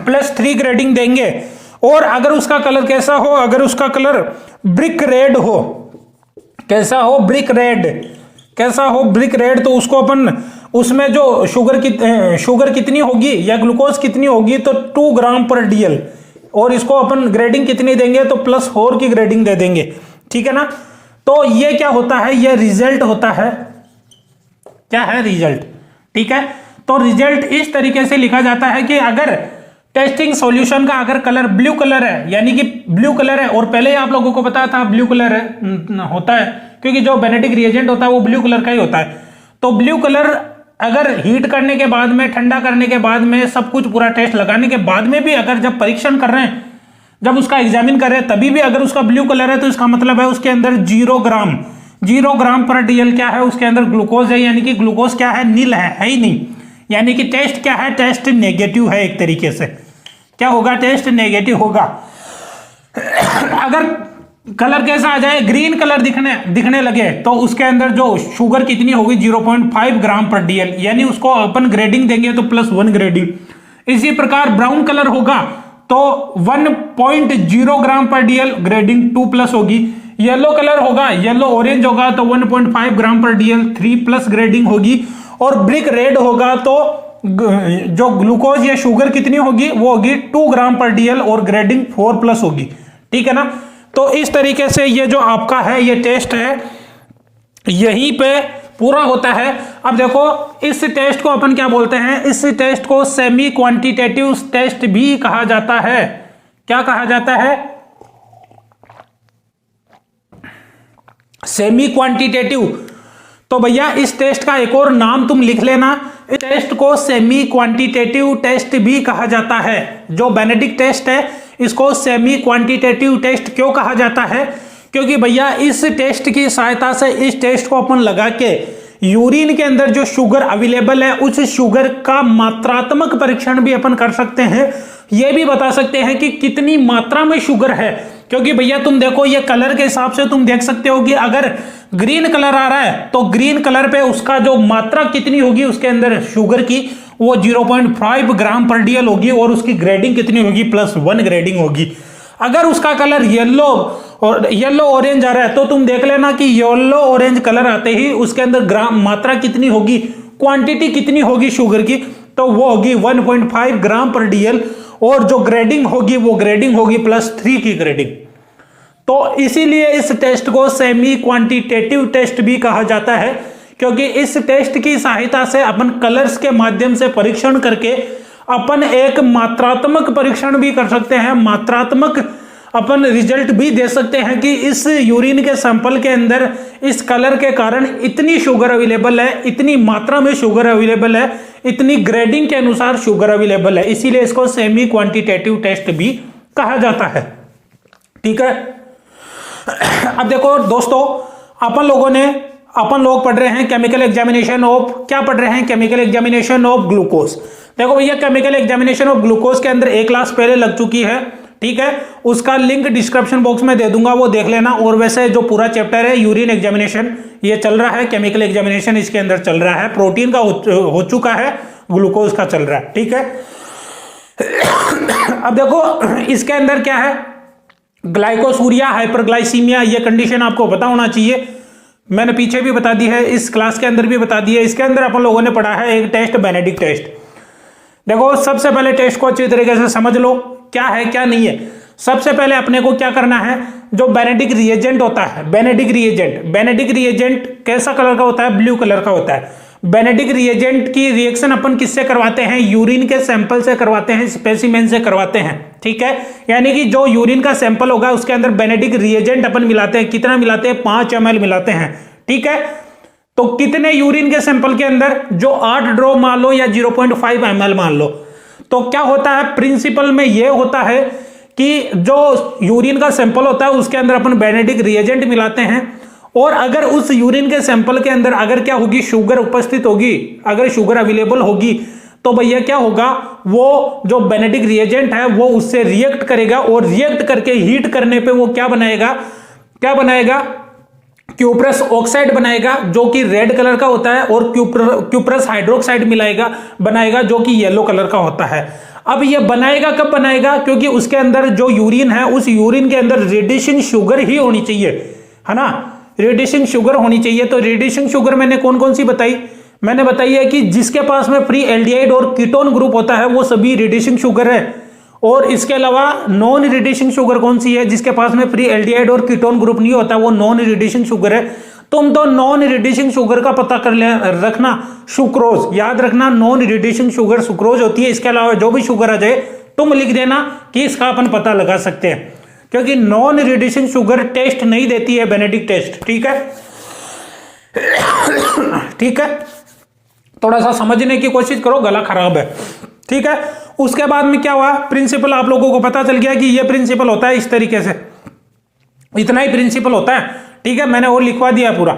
+3 ग्रेडिंग देंगे। और अगर उसका कलर कैसा हो, अगर उसका कलर ब्रिक रेड हो, कैसा हो, ब्रिक रेड, कैसा हो, ब्रिक रेड, तो उसको अपन उसमें जो शुगर कितनी होगी या ग्लूकोज कितनी होगी, तो 2 ग्राम पर डीएल। और इसको अपन ग्रेडिंग कितनी देंगे, तो +4 की ग्रेडिंग दे देंगे। ठीक है ना। तो ये क्या होता है, ये रिजल्ट होता है। क्या है, रिजल्ट। ठीक है, तो रिजल्ट इस तरीके से लिखा जाता है कि अगर टेस्टिंग सॉल्यूशन का अगर कलर ब्लू कलर है, यानी कि ब्लू कलर है, और पहले ही आप लोगों को पता था ब्लू कलर होता है, क्योंकि जो बेनेडिक्ट रिएजेंट होता है वो ब्लू कलर का ही होता है। तो ब्लू कलर अगर हीट करने के बाद में, ठंडा करने के बाद में, सब कुछ पूरा टेस्ट लगाने के बाद में भी अगर जब परीक्षण कर रहे हैं, जब उसका एग्जामिन कर रहे हैं, तभी भी अगर उसका ब्लू कलर है, तो इसका मतलब है उसके अंदर 0 ग्राम पर डीएल क्या है, उसके अंदर ग्लूकोज है। यानी कि ग्लूकोज क्या है, नील है ही नहीं। यानी कि टेस्ट क्या है, टेस्ट नेगेटिव है एक तरीके से। क्या होगा, टेस्ट नेगेटिव होगा। अगर कलर कैसा आ जाए, ग्रीन कलर दिखने लगे, तो उसके अंदर जो शुगर कितनी होगी 0.5 ग्राम पर डीएल, यानी उसको अपन ग्रेडिंग देंगे तो +1 ग्रेडिंग। इसी प्रकार ब्राउन कलर होगा तो 1.0 ग्राम पर डीएल, ग्रेडिंग 2+ होगी। येलो कलर होगा, येलो ऑरेंज होगा तो 1.5 ग्राम पर डीएल, 3+ ग्रेडिंग होगी। और ब्रिक रेड होगा तो जो ग्लूकोज या शुगर कितनी होगी वो होगी 2 ग्राम पर डीएल और ग्रेडिंग 4+ होगी। ठीक है ना। तो इस तरीके से ये जो आपका है ये टेस्ट है यहीं पे पूरा होता है। अब देखो इस टेस्ट को अपन क्या बोलते हैं, इस टेस्ट को सेमी क्वांटिटेटिव टेस्ट भी कहा जाता है। क्या कहा जाता है? Semi quantitative. तो भैया इस टेस्ट का एक और नाम तुम लिख लेना, इस टेस्ट को सेमी क्वांटिटेटिव टेस्ट भी कहा जाता है। जो बेनेडिक्ट टेस्ट है इसको सेमी क्वांटिटेटिव टेस्ट क्यों कहा जाता है? क्योंकि भैया इस टेस्ट की सहायता से, इस टेस्ट को अपन लगा के यूरिन के अंदर जो शुगर अवेलेबल है उस शुगर का मात्रात्मक परीक्षण भी अपन कर सकते हैं। यह भी बता सकते हैं कि कितनी मात्रा में शुगर है। क्योंकि भैया तुम देखो ये कलर के हिसाब से तुम देख सकते हो कि अगर ग्रीन कलर आ रहा है तो ग्रीन कलर पे उसका जो मात्रा कितनी होगी उसके अंदर शुगर की, वो 0.5 ग्राम पर डीएल होगी और उसकी ग्रेडिंग कितनी होगी, +1 ग्रेडिंग होगी। अगर उसका कलर येलो ऑरेंज आ रहा है तो तुम देख लेना कि येलो ऑरेंज कलर आते ही उसके अंदर ग्राम मात्रा कितनी होगी, क्वांटिटी कितनी होगी शुगर की, तो वो होगी 1.5 ग्राम पर डीएल और जो ग्रेडिंग होगी वो ग्रेडिंग होगी +3 की ग्रेडिंग। तो इसीलिए इस टेस्ट को सेमी क्वांटिटेटिव टेस्ट भी कहा जाता है, क्योंकि इस टेस्ट की सहायता से अपन कलर्स के माध्यम से परीक्षण करके अपन एक मात्रात्मक परीक्षण भी कर सकते हैं, मात्रात्मक अपन रिजल्ट भी दे सकते हैं कि इस यूरिन के सैंपल के अंदर इस कलर के कारण इतनी शुगर अवेलेबल है, इतनी मात्रा में शुगर अवेलेबल है, इतनी ग्रेडिंग के अनुसार शुगर अवेलेबल है। इसीलिए इसको सेमी क्वांटिटेटिव टेस्ट भी कहा जाता है। ठीक है। अब देखो दोस्तों, अपन लोग पढ़ रहे हैं केमिकल एग्जामिनेशन ऑफ, क्या पढ़ रहे हैं, केमिकल एग्जामिनेशन ऑफ ग्लूकोज। देखो भैया केमिकल एग्जामिनेशन ऑफ ग्लूकोज के अंदर एक क्लास पहले लग चुकी है। ठीक है, उसका लिंक डिस्क्रिप्शन बॉक्स में दे दूंगा, वो देख लेना। और वैसे जो पूरा चैप्टर है यूरिन एग्जामिनेशन ये चल रहा है, केमिकल एग्जामिनेशन इसके अंदर चल रहा है, प्रोटीन का हो चुका है, ग्लूकोज का चल रहा है। ठीक है। अब देखो इसके अंदर क्या है, ग्लाइकोसूरिया, हाइपरग्लाइसीमिया, ये कंडीशन आपको पता होना चाहिए। मैंने पीछे भी बता दी है, इस क्लास के अंदर भी बता दी है। इसके अंदर अपन लोगों ने पढ़ा है एक टेस्ट, बेनेडिक्ट टेस्ट। देखो सबसे पहले टेस्ट को अच्छी तरीके से समझ लो क्या है क्या नहीं है। सबसे पहले अपने को क्या करना है, जो बेनेडिक्ट रिएजेंट होता है, बेनेडिक्ट रिएजेंट कैसा कलर का होता है, ब्लू कलर का होता है। बेनेडिक्ट रिएजेंट की रिएक्शन अपन किससे करवाते हैं, यूरिन के सैंपल से करवाते हैं, स्पेसिमेन से करवाते हैं। ठीक है, यानी कि जो यूरिन का सैंपल होगा उसके अंदर बेनेडिक्ट रिएजेंट अपन मिलाते हैं। कितना मिलाते हैं, 5 ml मिलाते हैं। ठीक है, तो कितने यूरिन के सैंपल के अंदर, जो 8 ड्रॉप मान लो या 0.5 ml मान लो, तो क्या होता है प्रिंसिपल में यह होता है कि जो यूरिन का सैंपल होता है उसके अंदर अपन बेनेडिक्ट रिएजेंट मिलाते हैं। और अगर उस यूरिन के सैंपल के अंदर अगर क्या होगी, शुगर उपस्थित होगी, अगर शुगर अवेलेबल होगी, तो भैया क्या होगा, वो जो बेनेडिक्ट रिएजेंट है वो उससे रिएक्ट करेगा और रिएक्ट करके हीट करने पे वो क्या बनाएगा, क्यूप्रस ऑक्साइड बनाएगा जो कि रेड कलर का होता है, और क्यूप्रस हाइड्रोक्साइड बनाएगा जो कि येलो कलर का होता है। अब ये बनाएगा कब बनाएगा, क्योंकि उसके अंदर जो यूरिन है उस यूरिन के अंदर रिड्यूसिंग शुगर ही होनी चाहिए, है ना, रिड्यूसिंग शुगर होनी चाहिए। तो रिड्यूसिंग शुगर मैंने कौन कौन सी बताई, मैंने बताई है कि जिसके पास में फ्री एल्डिहाइड और कीटोन ग्रुप होता है वो सभी रिड्यूसिंग शुगर है। और इसके अलावा नॉन रिड्यूसिंग शुगर कौन सी है, जिसके पास में फ्री एल्डिहाइड और कीटोन ग्रुप नहीं होता, वो नॉन रिड्यूसिंग शुगर है। तुम तो नॉन रिड्यूसिंग शुगर का पता कर रखना, सुक्रोज याद रखना, नॉन रिड्यूसिंग शुगर सुक्रोज होती है। इसके अलावा जो भी शुगर आ जाए तुम लिख देना कि इसका अपन पता लगा सकते हैं, क्योंकि नॉन रिड्यूसिंग शुगर टेस्ट नहीं देती है बेनेडिक्ट टेस्ट। ठीक है, ठीक है, थोड़ा सा समझने की कोशिश करो, गला खराब है। ठीक है, उसके बाद में क्या हुआ, प्रिंसिपल आप लोगों को पता चल गया कि ये प्रिंसिपल होता है इस तरीके से, इतना ही प्रिंसिपल होता है। ठीक है, मैंने वो लिखवा दिया पूरा।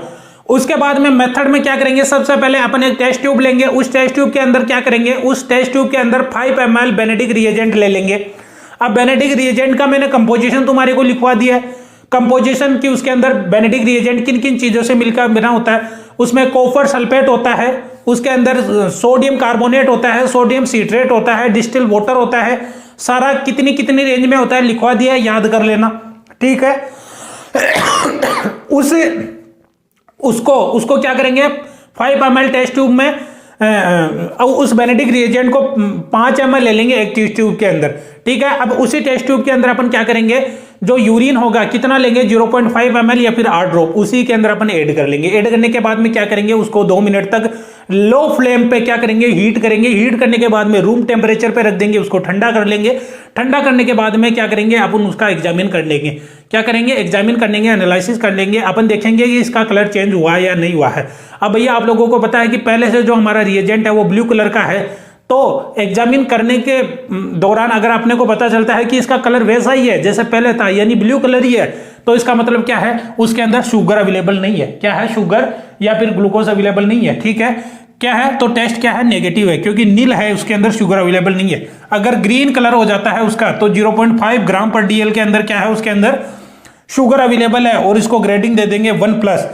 उसके बाद में मेथड में क्या करेंगे, सबसे पहले अपन एक टेस्ट ट्यूब लेंगे, उस टेस्ट ट्यूब के अंदर क्या करेंगे, उस टेस्ट ट्यूब के अंदर 5 ml बेनेडिक्ट रिएजेंट ले लेंगे। अब बेनेडिक्ट रिएजेंट का मैंने कंपोजिशन तुम्हारे को लिखवा दिया है। कंपोजिशन की उसके अंदर बेनेडिक रिएजेंट किन किन चीजों से मिलकर बना होता है, उसमें कॉपर सल्फेट होता है, उसके अंदर सोडियम कार्बोनेट होता है, सोडियम सिट्रेट होता है, डिस्टिल वाटर होता है, सारा कितनी कितनी रेंज में होता है लिखवा दिया है, याद कर लेना, ठीक है। उसको क्या करेंगे 5 ml टेस्ट ट्यूब में उस बेनेडिक रिएजेंट को 5 ml ले लेंगे एक टेस्ट ट्यूब के अंदर, ठीक है। अब उसी टेस्ट ट्यूब के अंदर अपन क्या करेंगे, जो यूरिन होगा कितना लेंगे 0.5 ml या फिर 8 ड्रॉप, उसी के अंदर अपन ऐड कर लेंगे। ऐड करने के बाद में क्या करेंगे, उसको 2 मिनट तक लो फ्लेम पे क्या करेंगे, हीट करेंगे। हीट करने के बाद में रूम टेम्परेचर पे रख देंगे, उसको ठंडा कर लेंगे। ठंडा करने के बाद में क्या करेंगे, अपन उसका एग्जामिन कर लेंगे। क्या करेंगे, एग्जामिन कर लेंगे, एनालिसिस कर लेंगे। अपन देखेंगे कि इसका कलर चेंज हुआ है या नहीं हुआ है। अब भैया आप लोगों को पता है कि पहले से जो हमारा रिएजेंट है वो ब्लू कलर का है, तो एग्जामिन करने के दौरान अगर आपने को पता चलता है कि इसका कलर वैसा ही है जैसे पहले था, यानी ब्लू कलर ही है, तो इसका मतलब क्या है, उसके अंदर शुगर अवेलेबल नहीं है। क्या है, शुगर या फिर ग्लूकोज अवेलेबल नहीं है, ठीक है। क्या है, तो टेस्ट क्या है, नेगेटिव है, क्योंकि नील है, उसके अंदर शुगर अवेलेबल नहीं है। अगर ग्रीन कलर हो जाता है उसका, तो 0.5 ग्राम पर डीएल के अंदर क्या है, उसके अंदर शुगर अवेलेबल है, और इसको ग्रेडिंग दे देंगे 1+।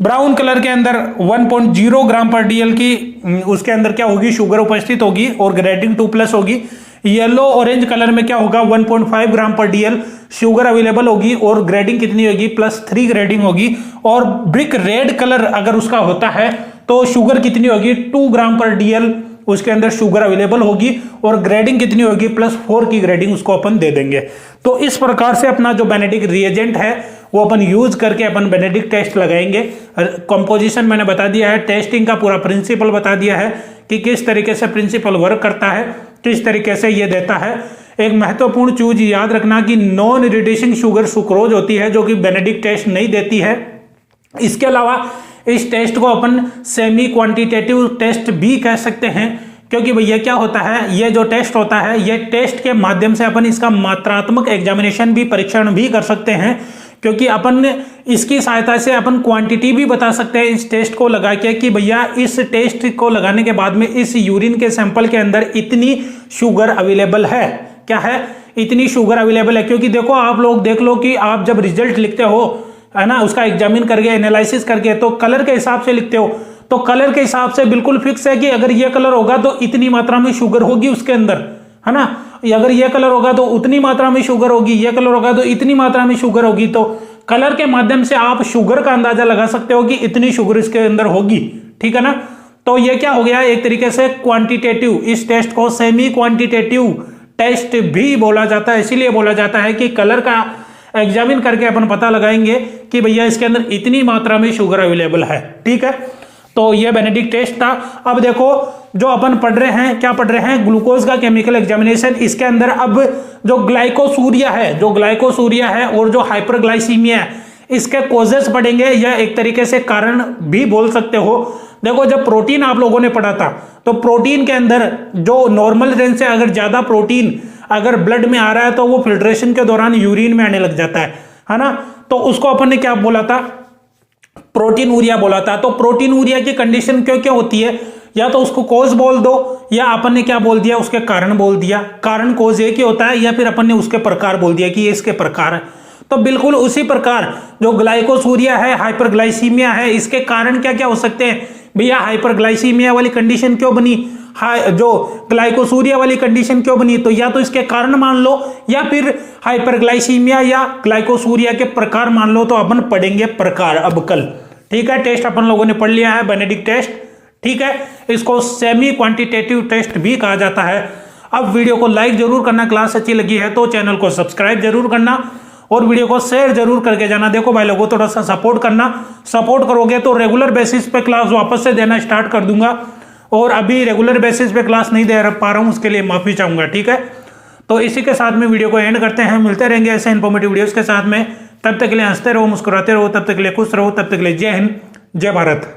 ब्राउन कलर के अंदर 1.0 ग्राम पर डीएल की उसके अंदर क्या होगी, शुगर उपस्थित होगी और ग्रेडिंग 2+ होगी। येलो ऑरेंज कलर में क्या होगा, 1.5 ग्राम पर डीएल शुगर अवेलेबल होगी और ग्रेडिंग कितनी होगी, +3 ग्रेडिंग होगी। और ब्रिक रेड कलर अगर उसका होता है तो शुगर कितनी होगी, 2 ग्राम पर डीएल उसके अंदर शुगर अवेलेबल होगी और ग्रेडिंग कितनी होगी, +4 की ग्रेडिंग उसको अपन दे देंगे। तो इस प्रकार से अपना जो बेनेडिक रिएजेंट है वो अपन यूज करके अपन बेनेडिक टेस्ट लगाएंगे। कंपोजिशन मैंने बता दिया है, टेस्टिंग का पूरा प्रिंसिपल बता दिया है कि किस तरीके से प्रिंसिपल वर्क करता है, किस तरीके से ये देता है। एक महत्वपूर्ण चीज याद रखना कि नॉन रिड्यूसिंग शुगर सुक्रोज होती है, जो कि बेनेडिक टेस्ट नहीं देती है। इसके अलावा इस टेस्ट को अपन सेमी क्वांटिटेटिव टेस्ट भी कह सकते हैं, क्योंकि भैया क्या होता है, ये जो टेस्ट होता है, ये टेस्ट के माध्यम से अपन इसका मात्रात्मक एग्जामिनेशन भी, परीक्षण भी कर सकते हैं, क्योंकि अपन इसकी सहायता से अपन क्वांटिटी भी बता सकते हैं इस टेस्ट को लगा के, कि भैया इस टेस्ट को लगाने के बाद में इस यूरिन के सैंपल के अंदर इतनी शुगर अवेलेबल है। क्या है, इतनी शुगर अवेलेबल है। क्योंकि देखो, आप लोग देख लो कि आप जब रिजल्ट लिखते हो, है ना, उसका एग्जामिन करके, एनालिसिस करके, तो कलर के हिसाब से लिखते हो, तो कलर के हिसाब से बिल्कुल फिक्स है कि अगर ये कलर होगा तो इतनी मात्रा में शुगर होगी उसके अंदर, है ना। अगर ये कलर होगा तो उतनी मात्रा में शुगर होगी, ये कलर होगा तो इतनी मात्रा में शुगर होगी। तो कलर के माध्यम से आप शुगर का अंदाजा लगा सकते हो कि इतनी शुगर इसके अंदर होगी, ठीक है ना। तो ये क्या हो गया, एक तरीके से क्वांटिटेटिव। इस टेस्ट को सेमी क्वांटिटेटिव टेस्ट भी बोला जाता है। इसीलिए बोला जाता है कि कलर का एग्जामिन करके अपन पता लगाएंगे कि भैया इसके अंदर इतनी मात्रा में शुगर अवेलेबल है, ठीक है। तो ये बेनेडिक टेस्ट था। अब देखो, जो अपन पढ़ रहे हैं, क्या पढ़ रहे हैं, ग्लूकोज का केमिकल एग्जामिनेशन। इसके अंदर अब जो ग्लाइकोसूरिया है और जो हाइपरग्लाइसीमिया है, इसके कॉजेस पढ़ेंगे, या एक तरीके से कारण भी बोल सकते हो। देखो, जब प्रोटीन आप लोगों ने पढ़ा था, तो प्रोटीन के अंदर जो नॉर्मल रेंज से अगर ज्यादा प्रोटीन अगर ब्लड में आ रहा है तो वो फिल्ट्रेशन के दौरान यूरिन में आने लग जाता है ना। तो उसको अपन ने क्या बोला था, प्रोटीन यूरिया बोला था। तो प्रोटीन यूरिया की कंडीशन क्यों क्यों होती है, या तो उसको कॉज बोल दो, या अपन ने क्या बोल दिया, उसके कारण बोल दिया। कारण कॉज एक ही होता है, या फिर अपन ने उसके प्रकार बोल दिया कि ये इसके प्रकार है। तो बिल्कुल उसी प्रकार जो ग्लाइकोसूरिया है, हाइपरग्लाइसीमिया है, इसके कारण क्या क्या हो सकते हैं भैया। हाइपरग्लाइसीमिया वाली कंडीशन क्यों बनी, जो ग्लाइकोसूरिया वाली कंडीशन क्यों बनी, तो या तो इसके कारण मान लो, या फिर हाइपरग्लाइसीमिया या ग्लाइकोसूरिया के प्रकार मान लो। तो अपन पढ़ेंगे प्रकार अब कल, ठीक है। टेस्ट अपन लोगों ने पढ़ लिया है, बेनेडिक टेस्ट, ठीक है। इसको सेमी क्वांटिटेटिव टेस्ट भी कहा जाता है। अब वीडियो को लाइक जरूर करना, क्लास अच्छी लगी है तो चैनल को सब्सक्राइब जरूर करना और वीडियो को शेयर जरूर करके जाना। देखो भाई लोगों, थोड़ा सा सपोर्ट करना, सपोर्ट करोगे तो रेगुलर बेसिस पे क्लास वापस से देना स्टार्ट कर दूंगा। और अभी रेगुलर बेसिस पे क्लास नहीं दे पा रहा हूं, उसके लिए माफी चाहूंगा, ठीक है। तो इसी के साथ में वीडियो को एंड करते हैं। मिलते रहेंगे ऐसे इन्फॉर्मेटिव वीडियोस के साथ में। तब तक के लिए हंसते रहो, मुस्कुराते रहो, तब तक के लिए खुश रहो, तब तक के लिए जय हिंद, जय भारत।